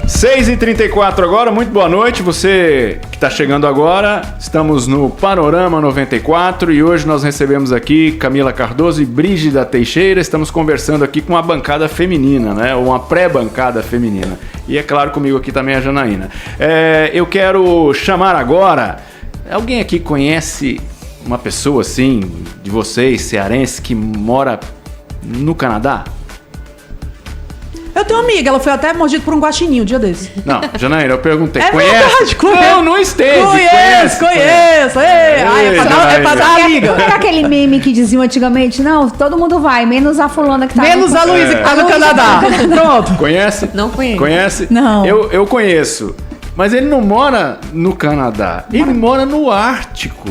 Speaker 2: 6h34 agora, muito boa noite, você que está chegando agora, estamos no Panorama 94 e hoje nós recebemos aqui Camila Cardoso e Brígida Teixeira, estamos conversando aqui com uma bancada feminina, né, uma pré-bancada feminina, e é claro comigo aqui também a Janaína. Eu quero chamar agora, alguém aqui conhece uma pessoa assim, de vocês, cearense, que mora no Canadá?
Speaker 3: Eu tenho uma amiga, ela foi até mordida por um guaxininho um dia desse.
Speaker 2: Não, Janaína, eu perguntei,
Speaker 3: É
Speaker 2: conhece?
Speaker 3: verdade, conheço.
Speaker 2: Não esteve.
Speaker 3: Conheço. É pra dar a liga.
Speaker 4: Não era aquele meme que diziam antigamente, não, todo mundo vai, menos a fulana que tá
Speaker 3: Menos a Luísa que tá no Canadá. Pronto.
Speaker 2: Conhece?
Speaker 5: Não conheço.
Speaker 2: Conhece?
Speaker 3: Não.
Speaker 2: Eu conheço. Mas ele não mora no Canadá, ele mora no Ártico.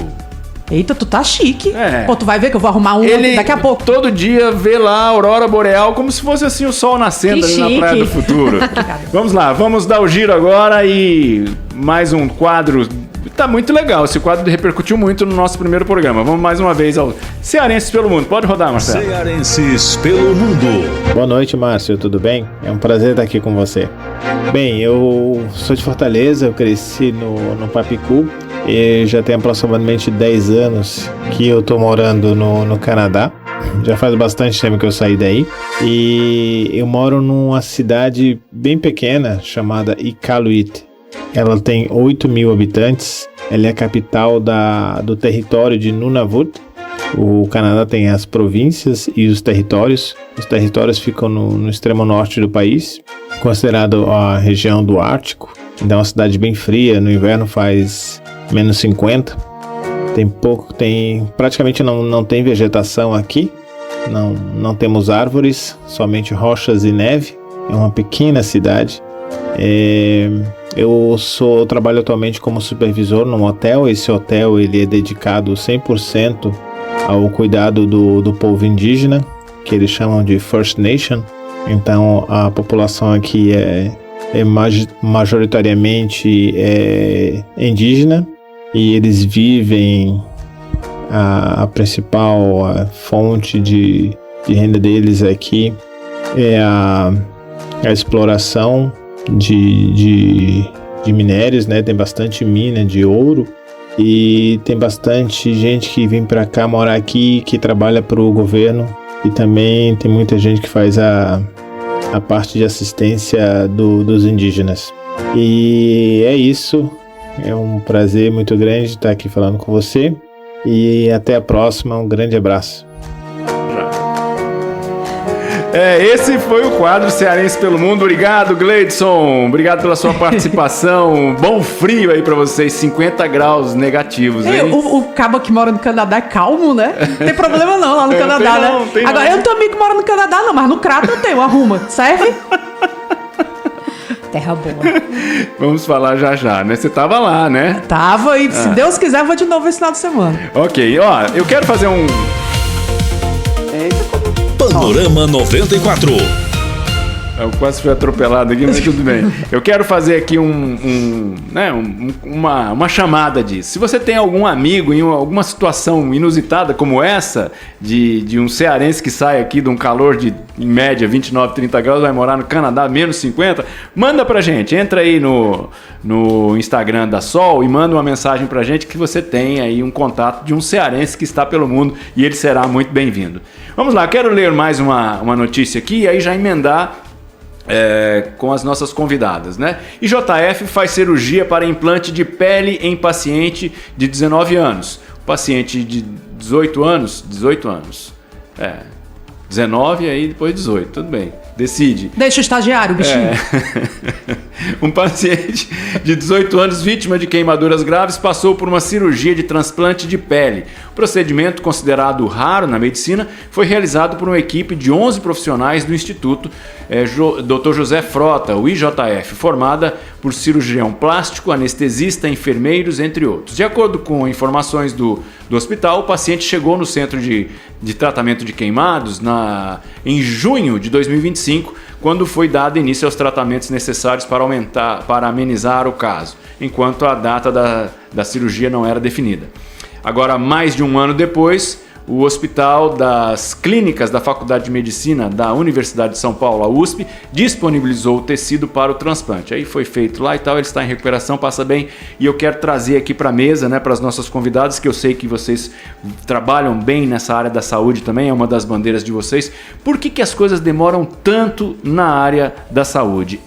Speaker 3: Eita, tu tá chique.
Speaker 2: É.
Speaker 3: Pô, tu vai ver que eu vou arrumar um
Speaker 2: Ele
Speaker 3: daqui a pouco.
Speaker 2: todo dia vê lá a aurora boreal como se fosse assim o sol nascendo
Speaker 3: Que
Speaker 2: ali na
Speaker 3: chique.
Speaker 2: Praia do Futuro. Vamos lá, vamos dar o giro agora e mais um quadro. Tá muito legal, esse quadro repercutiu muito no nosso primeiro programa. Vamos mais uma vez ao Cearenses pelo Mundo. Pode rodar, Marcelo.
Speaker 1: Cearenses pelo Mundo.
Speaker 11: Boa noite, Márcio, tudo bem? É um prazer estar aqui com você. Bem, eu sou de Fortaleza, eu cresci no Papicu e já tem aproximadamente 10 anos que eu tô morando no Canadá. Já faz bastante tempo que eu saí daí e eu moro numa cidade bem pequena chamada Iqaluit. Ela tem 8 mil habitantes, ela é a capital do território de Nunavut. O Canadá tem as províncias e os territórios. Os territórios ficam no extremo norte do país, considerado a região do Ártico. Então é uma cidade bem fria, no inverno faz menos 50. Praticamente não tem vegetação aqui. Não temos árvores, somente rochas e neve. É uma pequena cidade. Eu trabalho atualmente como supervisor num hotel. Esse hotel ele é dedicado 100% ao cuidado do povo indígena, que eles chamam de First Nation. Então a população aqui é majoritariamente indígena e eles vivem a principal fonte de renda deles aqui é a exploração de minérios, né? Tem bastante mina de ouro e tem bastante gente que vem para cá morar aqui, que trabalha para o governo, e também tem muita gente que faz a parte de assistência dos indígenas. E é isso, é um prazer muito grande estar aqui falando com você e até a próxima, um grande abraço.
Speaker 2: Esse foi o quadro Cearense pelo Mundo. Obrigado, Gleidson. Obrigado pela sua participação. Bom frio aí pra vocês, 50 graus negativos, hein?
Speaker 3: O cabo que mora no Canadá é calmo, né? Não tem problema não lá no Canadá, né? Agora, eu não tenho amigo que mora no Canadá não, mas no Crato eu tenho, arruma. Serve?
Speaker 4: Terra boa.
Speaker 2: Vamos falar já, né? Você tava lá, né?
Speaker 3: Tava e se Deus quiser eu vou de novo esse final de semana.
Speaker 2: Ok, ó, eu quero fazer um...
Speaker 1: Panorama 94.
Speaker 2: Eu quase fui atropelado aqui, mas tudo bem. Eu quero fazer aqui uma chamada disso. Se você tem algum amigo em alguma situação inusitada como essa, de um cearense que sai aqui de um calor de, em média, 29, 30 graus, vai morar no Canadá, menos 50, manda pra gente. Entra aí no Instagram da Sol e manda uma mensagem pra gente que você tem aí um contato de um cearense que está pelo mundo e ele será muito bem-vindo. Vamos lá, quero ler mais uma notícia aqui e aí já emendar com as nossas convidadas, né? IJF faz cirurgia para implante de pele em paciente de 19 anos. O paciente de 18 anos, 19 aí depois 18, tudo bem. Decide.
Speaker 3: Deixa o estagiário, bichinho.
Speaker 2: Um paciente de 18 anos, vítima de queimaduras graves, passou por uma cirurgia de transplante de pele. O procedimento, considerado raro na medicina, foi realizado por uma equipe de 11 profissionais do Instituto Dr. José Frota, o IJF, formada por cirurgião plástico, anestesista, enfermeiros, entre outros. De acordo com informações do hospital, o paciente chegou no centro de tratamento de queimados em junho de 2025, quando foi dado início aos tratamentos necessários para amenizar o caso, enquanto a data da cirurgia não era definida. Agora, mais de um ano depois, o Hospital das Clínicas da Faculdade de Medicina da Universidade de São Paulo, a USP, disponibilizou o tecido para o transplante. Aí foi feito lá e tal, ele está em recuperação, passa bem, e eu quero trazer aqui para a mesa, né, para as nossas convidadas, que eu sei que vocês trabalham bem nessa área da saúde também, é uma das bandeiras de vocês. Por que as coisas demoram tanto na área da saúde?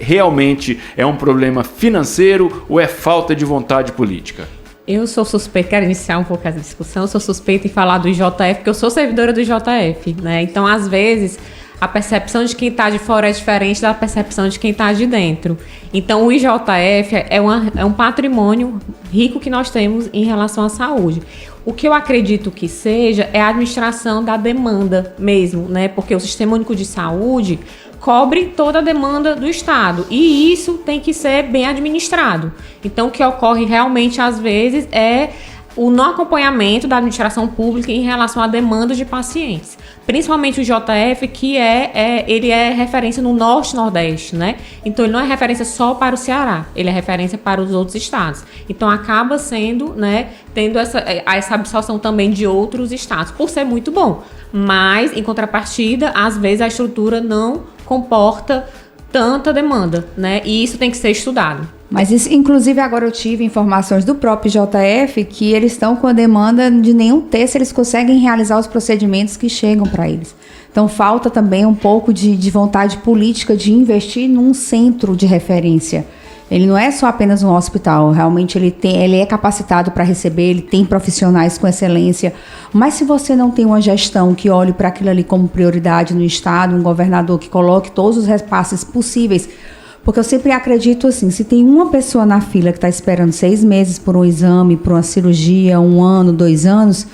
Speaker 2: Realmente é um problema financeiro ou é falta de vontade política?
Speaker 5: Eu sou suspeita, quero iniciar um pouco essa discussão, eu ssou suspeita em falar do IJF, porque eu sou servidora do IJF, né? Então, às vezes, a percepção de quem está de fora é diferente da percepção de quem está de dentro. Então, o IJF é um patrimônio rico que nós temos em relação à saúde. O que eu acredito que seja é a administração da demanda mesmo, né? Porque o Sistema Único de Saúde cobre toda a demanda do Estado e isso tem que ser bem administrado. Então, o que ocorre realmente, às vezes, é o não acompanhamento da administração pública em relação à demanda de pacientes. Principalmente o JF, que ele é referência no Norte e Nordeste, né? Então, ele não é referência só para o Ceará, ele é referência para os outros estados. Então, acaba sendo, né, tendo essa absorção também de outros estados, por ser muito bom. Mas, em contrapartida, às vezes a estrutura não comporta tanta demanda, né? E isso tem que ser estudado.
Speaker 4: Mas, isso, inclusive, agora eu tive informações do próprio JF que eles estão com a demanda de nenhum terço, eles conseguem realizar os procedimentos que chegam para eles. Então, falta também um pouco de vontade política de investir num centro de referência. Ele não é só apenas um hospital, realmente ele é capacitado para receber, ele tem profissionais com excelência, mas se você não tem uma gestão que olhe para aquilo ali como prioridade no Estado, um governador que coloque todos os repasses possíveis, porque eu sempre acredito assim, se tem uma pessoa na fila que está esperando 6 meses por um exame, por uma cirurgia, 1 ano, 2 anos,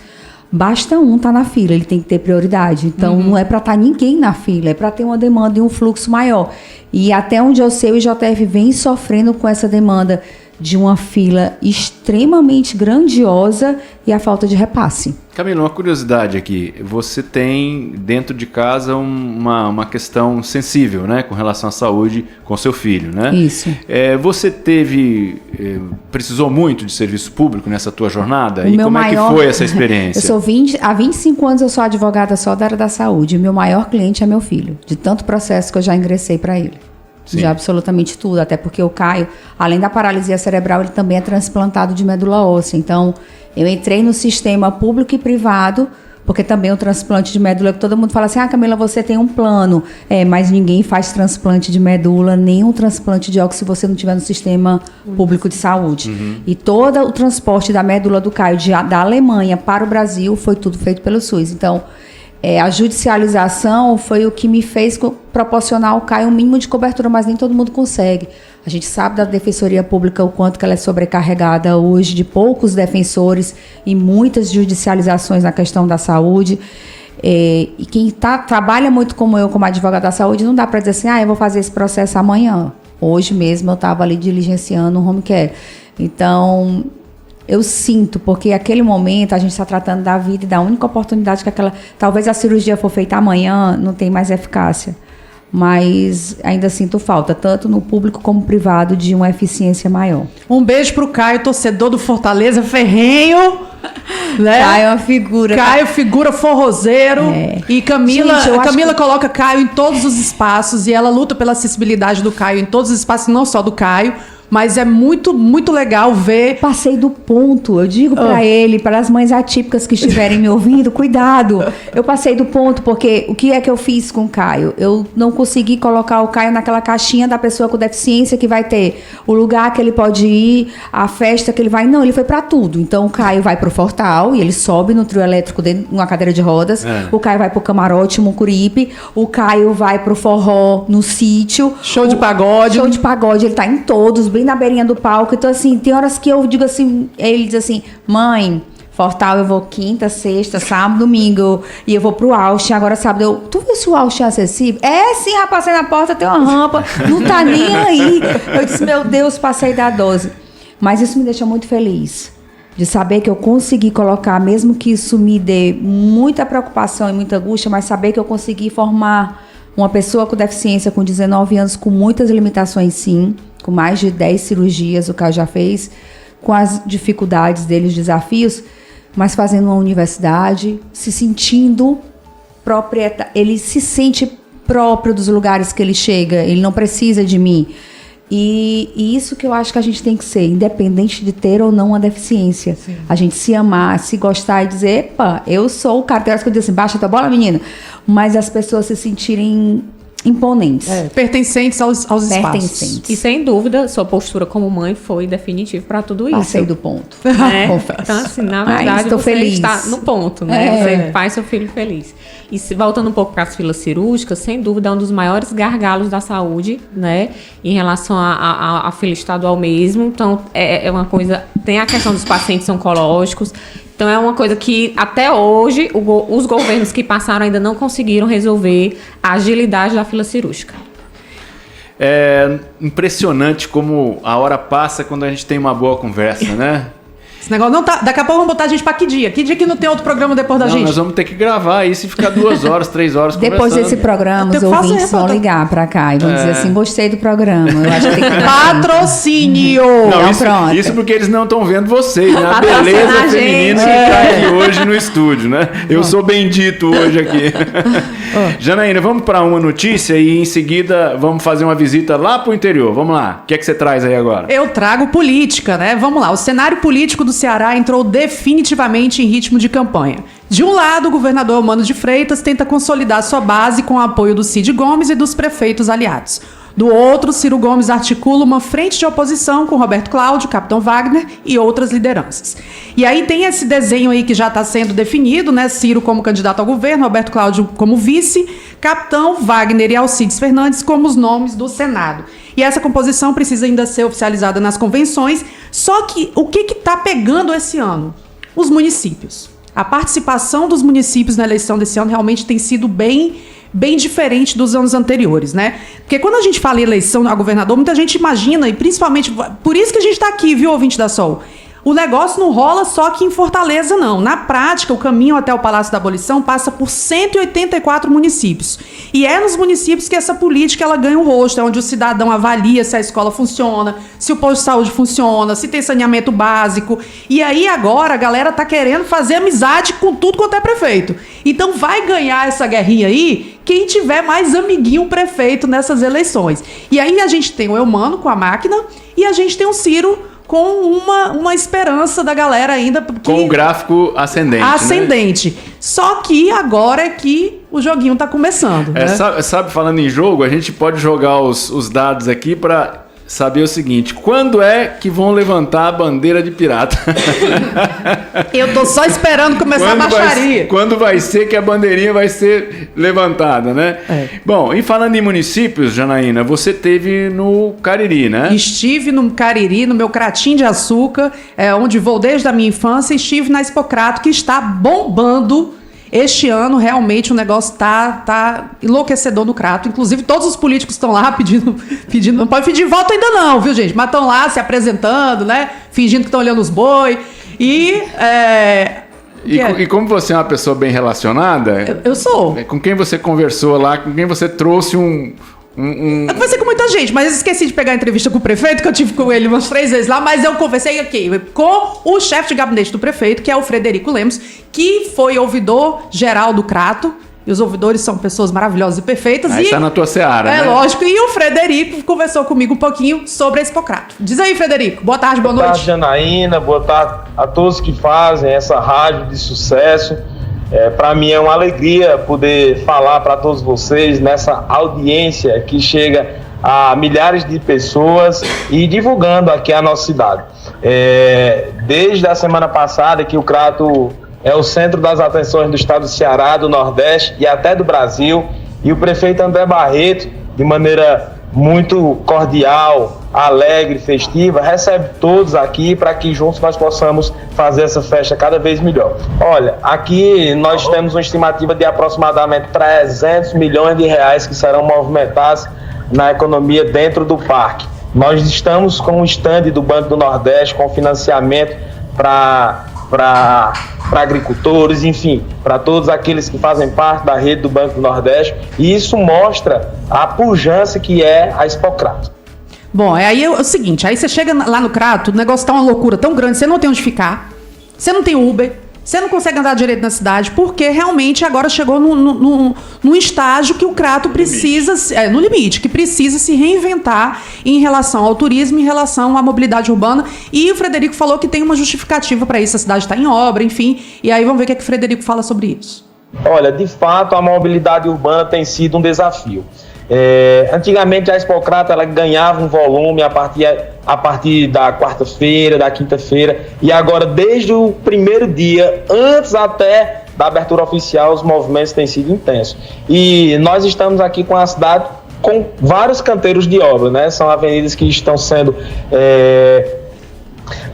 Speaker 4: basta um estar na fila, ele tem que ter prioridade. Então, não é para estar ninguém na fila, é para ter uma demanda e um fluxo maior. E até onde eu sei, o IJF vem sofrendo com essa demanda de uma fila extremamente grandiosa e a falta de repasse.
Speaker 2: Camila, uma curiosidade aqui. Você tem dentro de casa uma questão sensível, né, com relação à saúde com seu filho, né?
Speaker 4: Isso.
Speaker 2: Você precisou muito de serviço público nessa tua jornada? E como é que foi essa experiência?
Speaker 4: Há 25 anos eu sou advogada só da área da saúde. O meu maior cliente é meu filho, de tanto processo que eu já ingressei para ele. Sim. De absolutamente tudo, até porque o Caio, além da paralisia cerebral, ele também é transplantado de medula óssea. Então, eu entrei no sistema público e privado, porque também o transplante de medula, que todo mundo fala assim, Camila, você tem um plano, mas ninguém faz transplante de medula, nem um transplante de ósseo se você não tiver no sistema público de saúde. E todo o transporte da medula do Caio da Alemanha para o Brasil foi tudo feito pelo SUS. Então, a judicialização foi o que me fez proporcionar ao Caio um mínimo de cobertura, mas nem todo mundo consegue. A gente sabe da Defensoria Pública o quanto que ela é sobrecarregada hoje, de poucos defensores e muitas judicializações na questão da saúde. E quem trabalha muito como eu, como advogada da saúde, não dá para dizer assim, eu vou fazer esse processo amanhã. Hoje mesmo eu estava ali diligenciando um home care. Então, eu sinto, porque aquele momento a gente está tratando da vida e da única oportunidade que talvez a cirurgia for feita amanhã, não tem mais eficácia. Mas ainda sinto falta, tanto no público como privado, de uma eficiência maior.
Speaker 3: Um beijo pro Caio, torcedor do Fortaleza, ferrenho. Né?
Speaker 4: Caio é uma figura.
Speaker 3: Caio, figura forrozeiro. E Camila coloca Caio em todos os espaços e ela luta pela acessibilidade do Caio em todos os espaços, não só do Caio. Mas é muito, muito legal ver.
Speaker 4: Passei do ponto. Eu digo para ele, para as mães atípicas que estiverem me ouvindo, cuidado. Eu passei do ponto, porque o que é que eu fiz com o Caio? Eu não consegui colocar o Caio naquela caixinha da pessoa com deficiência que vai ter o lugar que ele pode ir, a festa que ele vai. Não, ele foi para tudo. Então o Caio vai pro Fortal e ele sobe no trio elétrico dentro de uma cadeira de rodas. O Caio vai pro camarote, Mucuripe. O Caio vai pro forró no sítio.
Speaker 3: Show de pagode.
Speaker 4: Show de pagode. Ele tá em todos, bem na beirinha do palco. Então, assim, tem horas que eu digo assim, ele diz assim, mãe, Fortal eu vou quinta, sexta, sábado, domingo, e eu vou pro Austin, agora sábado tu viu se o Austin é acessível? Sim, rapaz, passei na porta, tem uma rampa, não tá nem aí. Eu disse, meu Deus, passei da 12. Mas isso me deixa muito feliz, de saber que eu consegui colocar, mesmo que isso me dê muita preocupação e muita angústia, mas saber que eu consegui formar uma pessoa com deficiência com 19 anos, com muitas limitações, sim, com mais de 10 cirurgias, o Caio já fez, com as dificuldades dele, os desafios, mas fazendo uma universidade, se sentindo proprietário. Ele se sente próprio dos lugares que ele chega, ele não precisa de mim. E isso que eu acho que a gente tem que ser, independente de ter ou não uma deficiência. Sim. A gente se amar, se gostar e dizer, epa, eu sou o cara, tem horas que eu digo assim, baixa tua bola, menina. Mas as pessoas se sentirem imponentes.
Speaker 3: Pertencentes aos espaços.
Speaker 5: E sem dúvida, sua postura como mãe foi definitiva para tudo isso.
Speaker 4: Passei do ponto, confesso.
Speaker 5: Então, assim, na verdade,
Speaker 4: estou
Speaker 5: você
Speaker 4: feliz.
Speaker 5: está no ponto, né? Você faz seu filho feliz. E voltando um pouco para as filas cirúrgicas, sem dúvida é um dos maiores gargalos da saúde, né? Em relação à fila estadual mesmo. Então, é uma coisa... Tem a questão dos pacientes oncológicos. Então, é uma coisa que, até hoje, os governos que passaram ainda não conseguiram resolver a agilidade da fila cirúrgica.
Speaker 2: É impressionante como a hora passa quando a gente tem uma boa conversa, né?
Speaker 3: Esse negócio não tá... Daqui a pouco vamos botar a gente pra que dia? Que dia que não tem outro programa depois da gente?
Speaker 2: Nós vamos ter que gravar isso e ficar 2 horas, 3 horas conversando.
Speaker 4: Depois desse programa, os ouvintes vão ligar pra cá e vão dizer assim, gostei do programa. Eu acho que tem que...
Speaker 3: Patrocínio!
Speaker 2: Não, isso porque eles não estão vendo vocês, né? A beleza feminina que tá aqui hoje no estúdio, né? Eu sou bendito hoje aqui. Janaína, vamos para uma notícia e em seguida vamos fazer uma visita lá pro interior. Vamos lá. O que é que você traz aí agora?
Speaker 3: Eu trago política, né? Vamos lá. O cenário político do Ceará entrou definitivamente em ritmo de campanha. De um lado, o governador Eumano de Freitas tenta consolidar sua base com o apoio do Cid Gomes e dos prefeitos aliados. Do outro, Ciro Gomes articula uma frente de oposição com Roberto Cláudio, Capitão Wagner e outras lideranças. E aí tem esse desenho aí que já está sendo definido, né? Ciro como candidato ao governo, Roberto Cláudio como vice, Capitão Wagner e Alcides Fernandes como os nomes do Senado. E essa composição precisa ainda ser oficializada nas convenções. Só que o que está pegando esse ano? Os municípios. A participação dos municípios na eleição desse ano realmente tem sido bem diferente dos anos anteriores, né? Porque quando a gente fala em eleição a governador, muita gente imagina, e principalmente, por isso que a gente está aqui, viu, ouvinte da Sol? O negócio não rola só aqui em Fortaleza, não. Na prática, o caminho até o Palácio da Abolição passa por 184 municípios. E é nos municípios que essa política ela ganha o rosto, é onde o cidadão avalia se a escola funciona, se o posto de saúde funciona, se tem saneamento básico. E aí agora a galera tá querendo fazer amizade com tudo quanto é prefeito. Então vai ganhar essa guerrinha aí quem tiver mais amiguinho prefeito nessas eleições. E aí a gente tem o Eumano com a máquina e a gente tem o Ciro com uma esperança da galera ainda.
Speaker 2: Com um gráfico ascendente.
Speaker 3: Ascendente. Né? Só que agora é que o joguinho tá começando. Né?
Speaker 2: Sabe, falando em jogo, a gente pode jogar os dados aqui para saber o seguinte: quando é que vão levantar a bandeira de pirata?
Speaker 3: Eu tô só esperando começar a baixaria.
Speaker 2: Quando vai ser que a bandeirinha vai ser levantada, né? Bom, e falando em municípios, Janaína, você esteve no Cariri, né?
Speaker 3: Estive no Cariri, no meu cratim de açúcar, onde vou desde a minha infância. Estive na Expocrato, que está bombando. Este ano, realmente, o negócio tá enlouquecedor no Crato. Inclusive, todos os políticos estão lá pedindo... Não pode pedir voto ainda não, viu, gente? Mas estão lá se apresentando, né? Fingindo que estão olhando os boi. E
Speaker 2: como você é uma pessoa bem relacionada...
Speaker 3: Eu sou.
Speaker 2: Com quem você conversou lá, com quem você trouxe
Speaker 3: Eu conversei com muita gente, mas eu esqueci de pegar a entrevista com o prefeito, que eu tive com ele umas 3 vezes lá, mas eu conversei aqui com o chefe de gabinete do prefeito, que é o Frederico Lemos, que foi ouvidor geral do Crato, e os ouvidores são pessoas maravilhosas e perfeitas.
Speaker 2: Aí está na tua seara, né?
Speaker 3: Lógico, e o Frederico conversou comigo um pouquinho sobre a Expocrato. Diz aí, Frederico, boa tarde, boa noite.
Speaker 12: Boa tarde, Janaína, boa tarde a todos que fazem essa rádio de sucesso. Para mim é uma alegria poder falar para todos vocês nessa audiência que chega a milhares de pessoas e divulgando aqui a nossa cidade. Desde a semana passada que o Crato é o centro das atenções do estado do Ceará, do Nordeste e até do Brasil, e o prefeito André Barreto, de maneira muito cordial, alegre, festiva, recebe todos aqui para que juntos nós possamos fazer essa festa cada vez melhor. Olha, aqui nós temos uma estimativa de aproximadamente 300 milhões de reais que serão movimentados na economia dentro do parque. Nós estamos com um stand do Banco do Nordeste com financiamento para agricultores, enfim, para todos aqueles que fazem parte da rede do Banco do Nordeste, e isso mostra a pujança que é a Expocrato.
Speaker 3: Bom, aí é o seguinte, aí você chega lá no Crato, o negócio tá uma loucura tão grande, você não tem onde ficar, você não tem Uber, Você não consegue andar direito na cidade porque realmente agora chegou num estágio que o Crato precisa, no limite, que precisa se reinventar em relação ao turismo, em relação à mobilidade urbana. E o Frederico falou que tem uma justificativa para isso, a cidade está em obra, enfim. E aí vamos ver o que o Frederico fala sobre isso.
Speaker 12: Olha, de fato, a mobilidade urbana tem sido um desafio. Antigamente a Expocrato ela ganhava um volume a partir da quarta-feira, da quinta-feira, e agora desde o primeiro dia, antes até da abertura oficial, os movimentos têm sido intensos. E nós estamos aqui com a cidade com vários canteiros de obra, né? São avenidas que estão sendo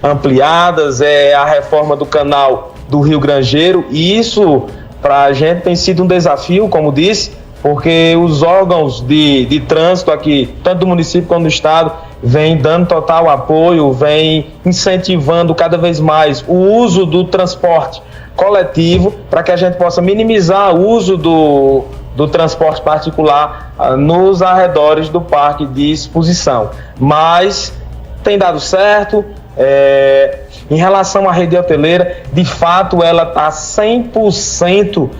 Speaker 12: ampliadas, a reforma do canal do Rio Grangeiro, e isso para a gente tem sido um desafio, como disse, porque os órgãos de trânsito aqui, tanto do município quanto do estado, vêm dando total apoio, vêm incentivando cada vez mais o uso do transporte coletivo para que a gente possa minimizar o uso do transporte particular nos arredores do parque de exposição. Mas tem dado certo. Em relação à rede hoteleira, de fato ela está 100%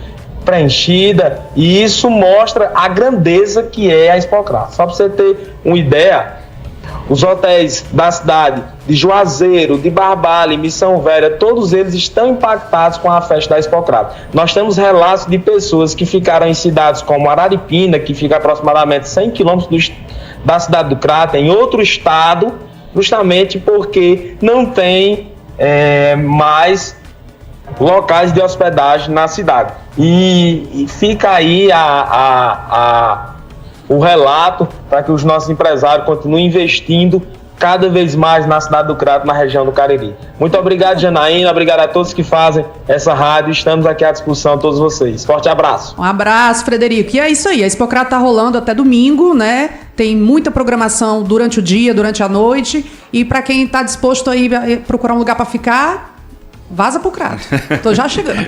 Speaker 12: preenchida, e isso mostra a grandeza que é a Expocrato. Só para você ter uma ideia, os hotéis da cidade de Juazeiro, de Barbalha, Missão Velha, todos eles estão impactados com a festa da Expocrato. Nós temos relatos de pessoas que ficaram em cidades como Araripina, que fica aproximadamente 100 quilômetros da cidade do Crato, em outro estado, justamente porque não tem mais locais de hospedagem na cidade. E fica aí o relato para que os nossos empresários continuem investindo cada vez mais na cidade do Crato, na região do Cariri. Muito obrigado, Janaína, obrigado a todos que fazem essa rádio, estamos aqui à disposição, todos vocês. Forte abraço.
Speaker 3: Um abraço, Frederico. E é isso aí, a Expocrato tá rolando até domingo, né? Tem muita programação durante o dia, durante a noite, e para quem tá disposto aí a procurar um lugar para ficar, vaza pro Crato. Tô já chegando.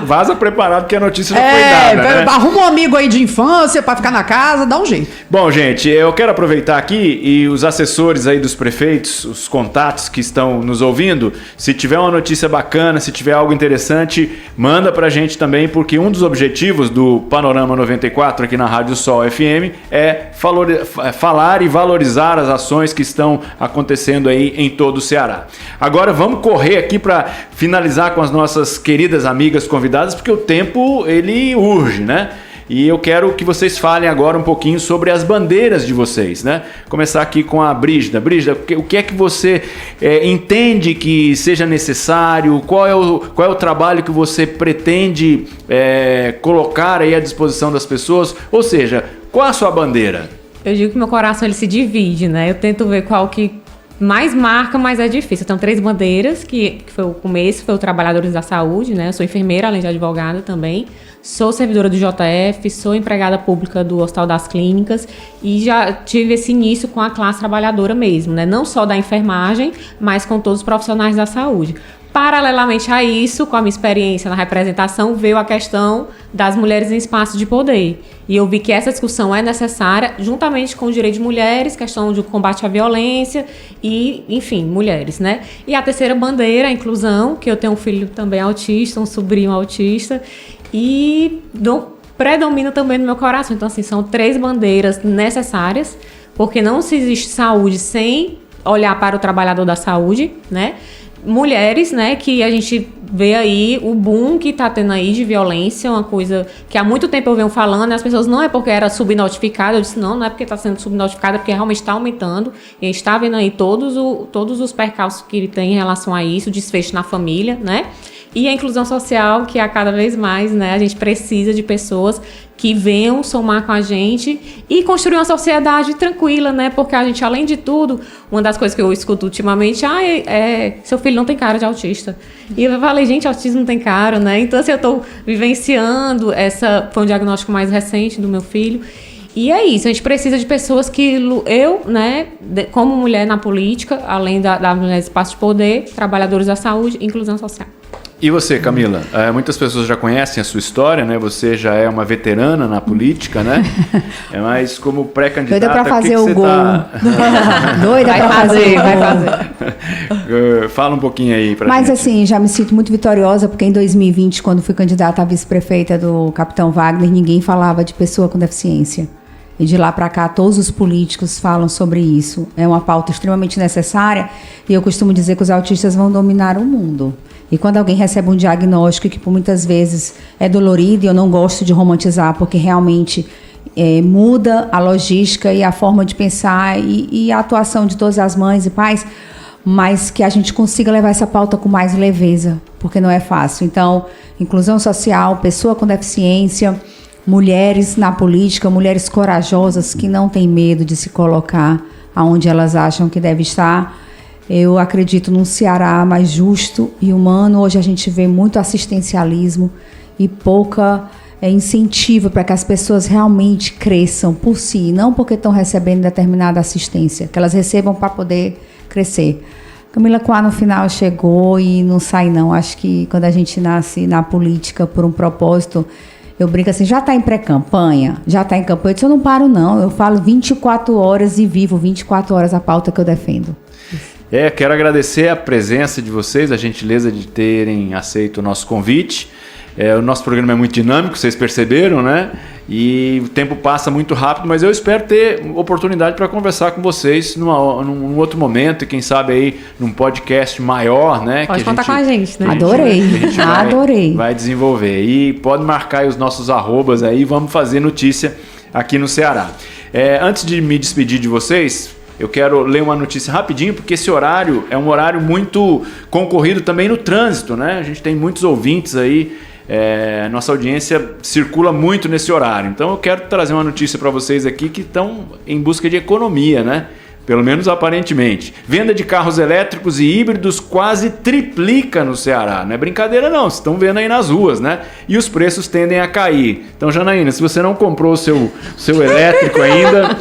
Speaker 2: Vaza preparado que a notícia já foi dada, né?
Speaker 3: Arruma um amigo aí de infância pra ficar na casa, dá um jeito.
Speaker 2: Bom, gente, eu quero aproveitar aqui e os assessores aí dos prefeitos, os contatos que estão nos ouvindo, se tiver uma notícia bacana, se tiver algo interessante, manda pra gente também, porque um dos objetivos do Panorama 94 aqui na Rádio Sol FM é falar e valorizar as ações que estão acontecendo aí em todo o Ceará. Agora vamos correr aqui para finalizar com as nossas queridas amigas convidadas, porque o tempo ele urge, né? E eu quero que vocês falem agora um pouquinho sobre as bandeiras de vocês, né? Começar aqui com a Brígida. Brígida, o que é que você entende que seja necessário? Qual é o trabalho que você pretende colocar aí à disposição das pessoas? Ou seja, qual a sua bandeira?
Speaker 5: Eu digo que meu coração ele se divide, né? Eu tento ver qual que mais marca, mas é difícil. Eu tenho 3 bandeiras, que foi o começo, foi o Trabalhadores da Saúde, né? Eu sou enfermeira, além de advogada também. Sou servidora do JF, sou empregada pública do Hospital das Clínicas e já tive esse início com a classe trabalhadora mesmo, né? Não só da enfermagem, mas com todos os profissionais da saúde. Paralelamente a isso, com a minha experiência na representação, veio a questão das mulheres em espaço de poder. E eu vi que essa discussão é necessária, juntamente com o direito de mulheres, questão de combate à violência e, enfim, mulheres, né? E a terceira bandeira, a inclusão, que eu tenho um filho também autista, um sobrinho autista, e predomina também no meu coração. Então, assim, são 3 bandeiras necessárias, porque não se existe saúde sem olhar para o trabalhador da saúde, né? Mulheres, né, que a gente vê aí o boom que tá tendo aí de violência, uma coisa que há muito tempo eu venho falando, e as pessoas não é porque era subnotificada, eu disse não é porque tá sendo subnotificada, é porque realmente está aumentando, e a gente tá vendo aí todos os percalços que ele tem em relação a isso, desfecho na família, né, e a inclusão social, que a cada vez mais, né, a gente precisa de pessoas que venham somar com a gente e construir uma sociedade tranquila, né? Porque a gente, além de tudo, uma das coisas que eu escuto ultimamente, seu filho não tem cara de autista. E eu falei, gente, autismo não tem cara, né? Então, assim, eu tô vivenciando, foi um diagnóstico mais recente do meu filho. E é isso, a gente precisa de pessoas que eu, né, como mulher na política, além da mulher espaço de poder, trabalhadores da saúde, inclusão social.
Speaker 2: E você, Camila? Muitas pessoas já conhecem a sua história, né? Você já é uma veterana na política, né? Mas como pré-candidata...
Speaker 4: Doida pra fazer o gol.
Speaker 2: Tá...
Speaker 4: Doida pra fazer.
Speaker 5: Vai fazer.
Speaker 2: Fala um pouquinho aí pra
Speaker 4: Mas
Speaker 2: gente.
Speaker 4: assim, já me sinto muito vitoriosa, porque em 2020, quando fui candidata a vice-prefeita do Capitão Wagner, ninguém falava de pessoa com deficiência. E de lá para cá, todos os políticos falam sobre isso. É uma pauta extremamente necessária e eu costumo dizer que os autistas vão dominar o mundo. E quando alguém recebe um diagnóstico que por muitas vezes é dolorido, e eu não gosto de romantizar, porque realmente muda a logística e a forma de pensar e a atuação de todas as mães e pais, mas que a gente consiga levar essa pauta com mais leveza, porque não é fácil. Então, inclusão social, pessoa com deficiência, mulheres na política, mulheres corajosas que não têm medo de se colocar aonde elas acham que deve estar. Eu acredito num Ceará mais justo e humano. Hoje a gente vê muito assistencialismo e pouca incentivo para que as pessoas realmente cresçam por si, não porque estão recebendo determinada assistência, que elas recebam para poder crescer. Camila Coá no final chegou e não sai não. Acho que quando a gente nasce na política por um propósito, eu brinco assim, já está em pré-campanha? Já está em campanha? Eu disse, eu não paro não, eu falo 24 horas e vivo 24 horas a pauta que eu defendo.
Speaker 2: Quero agradecer a presença de vocês, a gentileza de terem aceito o nosso convite. O nosso programa é muito dinâmico, vocês perceberam, né? E o tempo passa muito rápido, mas eu espero ter oportunidade para conversar com vocês num outro momento, e quem sabe aí num podcast maior, né?
Speaker 5: Pode contar com a gente, né?
Speaker 4: Adorei.
Speaker 2: Vai desenvolver. E pode marcar aí os nossos arrobas aí, vamos fazer notícia aqui no Ceará. Antes de me despedir de vocês, eu quero ler uma notícia rapidinho, porque esse horário é um horário muito concorrido também no trânsito, né? A gente tem muitos ouvintes aí. Nossa audiência circula muito nesse horário. Então eu quero trazer uma notícia para vocês aqui que estão em busca de economia, né? Pelo menos aparentemente. Venda de carros elétricos e híbridos quase triplica no Ceará. Não é brincadeira não, vocês estão vendo aí nas ruas, né? E os preços tendem a cair. Então, Janaína, se você não comprou o seu elétrico ainda...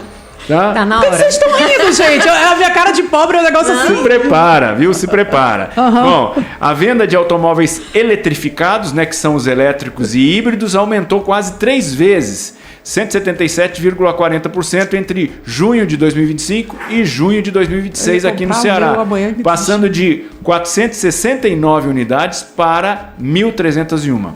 Speaker 5: Tá na hora.
Speaker 3: Vocês estão rindo, gente. A minha cara de pobre é um negócio assim.
Speaker 2: Se prepara, viu? Se prepara. Bom, a venda de automóveis eletrificados, né, que são os elétricos e híbridos, aumentou quase 3 vezes. 177,40% entre junho de 2025 e junho de 2026 aqui no Ceará, passando de 469 unidades para 1.301.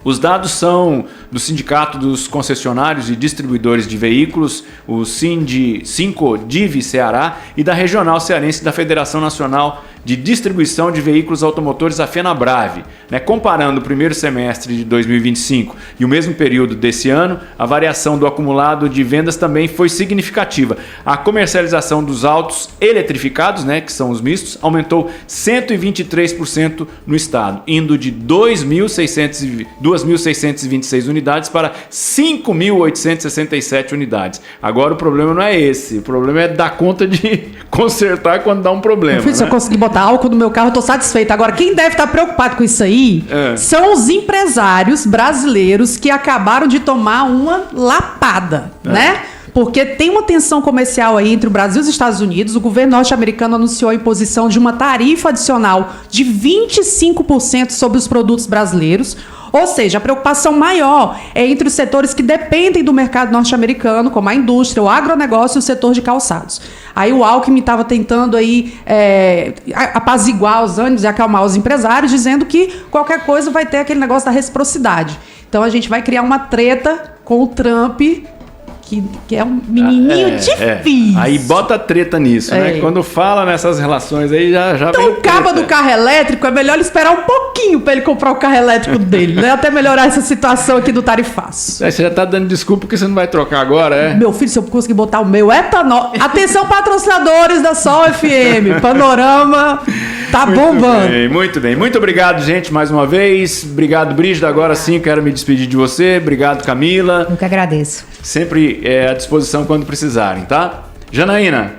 Speaker 2: Os dados são do Sindicato dos Concessionários e Distribuidores de Veículos, o Sincodiv Ceará, e da Regional Cearense da Federação Nacional de Distribuição de Veículos Automotores, a FenaBrave. Comparando o primeiro semestre de 2025 e o mesmo período desse ano, a variação do acumulado de vendas também foi significativa. A comercialização dos autos eletrificados, que são os mistos, aumentou 123% no estado, indo de 2.626 unidades para 5.867 unidades. Agora o problema não é esse, o problema é dar conta de consertar quando dá um problema.
Speaker 3: Se eu conseguir botar álcool no meu carro, eu tô satisfeita. Agora, quem deve estar preocupado com isso aí são os empresários brasileiros que acabaram de tomar uma lapada, né? Porque tem uma tensão comercial aí entre o Brasil e os Estados Unidos. O governo norte-americano anunciou a imposição de uma tarifa adicional de 25% sobre os produtos brasileiros. Ou seja, a preocupação maior é entre os setores que dependem do mercado norte-americano, como a indústria, o agronegócio e o setor de calçados. Aí o Alckmin estava tentando aí, apaziguar os ânimos e acalmar os empresários, dizendo que qualquer coisa vai ter aquele negócio da reciprocidade. Então a gente vai criar uma treta com o Trump, que é um menininho difícil.
Speaker 2: Aí bota treta nisso, né? Quando fala nessas relações aí, já
Speaker 3: então o cabo do carro elétrico, é melhor ele esperar um pouquinho para ele comprar o carro elétrico dele, né? Até melhorar essa situação aqui do tarifaço.
Speaker 2: Você já tá dando desculpa porque você não vai trocar agora,
Speaker 3: Meu filho, se eu conseguir botar o meu etanol... Atenção, patrocinadores da Sol FM, Panorama tá bombando.
Speaker 2: Muito bem. Muito obrigado, gente, mais uma vez. Obrigado, Brígida. Agora sim, quero me despedir de você. Obrigado, Camila.
Speaker 4: Eu que agradeço.
Speaker 2: Sempre à disposição quando precisarem, tá? Janaína.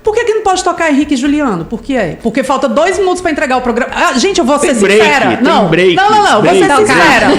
Speaker 3: Por que não pode tocar Henrique e Juliano? Por quê? Porque falta 2 minutos para entregar o programa. Gente, eu vou ser sincera. Não, vou ser sincera.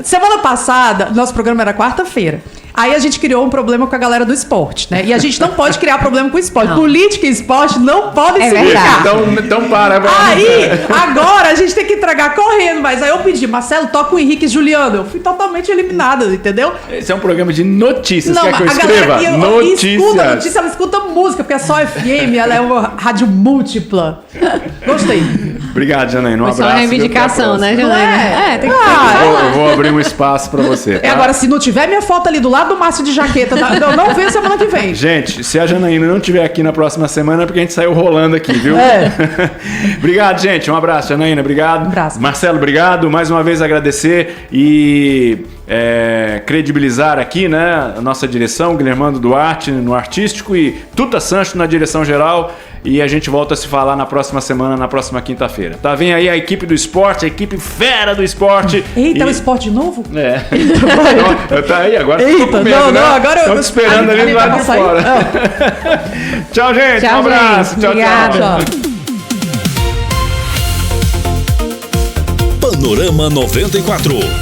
Speaker 3: Semana passada, nosso programa era quarta-feira. Aí a gente criou um problema com a galera do esporte, né? E a gente não pode criar problema com o esporte.
Speaker 5: Não.
Speaker 3: Política e esporte não podem se brincar.
Speaker 2: Então para.
Speaker 3: Aí, agora a gente tem que entregar correndo, mas aí eu pedi, Marcelo, toca o Henrique e Juliano. Eu fui totalmente eliminada, entendeu?
Speaker 2: Esse é um programa de notícias.
Speaker 3: Não,
Speaker 2: Quer que eu
Speaker 3: a
Speaker 2: escreva?
Speaker 3: galera escuta
Speaker 2: Notícias.
Speaker 3: ela escuta música, porque é só FM, ela é uma rádio múltipla. Gostei.
Speaker 2: Obrigado, Janaína. Um
Speaker 5: Foi só
Speaker 2: abraço.
Speaker 5: uma reivindicação, né,
Speaker 3: Não
Speaker 5: Janaína?
Speaker 3: é?
Speaker 5: Tem que
Speaker 2: Eu vou abrir um espaço pra você. Tá?
Speaker 3: Agora, se não tiver minha foto ali do lado do Márcio de jaqueta, eu não venho semana que vem.
Speaker 2: Gente, se a Janaína não estiver aqui na próxima semana é porque a gente saiu rolando aqui, viu? Obrigado, gente. Um abraço, Janaína. Obrigado.
Speaker 3: Um abraço.
Speaker 2: Marcelo, obrigado. Mais uma vez agradecer e credibilizar aqui, né, a nossa direção, Guilhermando Duarte no artístico e Tuta Sancho na direção geral. E a gente volta a se falar na próxima semana, na próxima quinta-feira. Tá? Vem aí a equipe do esporte, a equipe fera do esporte.
Speaker 3: Eita, é o esporte de novo?
Speaker 2: É. Tá aí, agora
Speaker 3: Eita,
Speaker 2: ficou com medo, né?
Speaker 3: agora
Speaker 2: Estão te esperando ali do lado de fora. Tchau, gente.
Speaker 5: Tchau,
Speaker 2: um abraço.
Speaker 5: gente.
Speaker 2: Tchau,
Speaker 5: Obrigada.
Speaker 2: tchau.
Speaker 1: Panorama 94.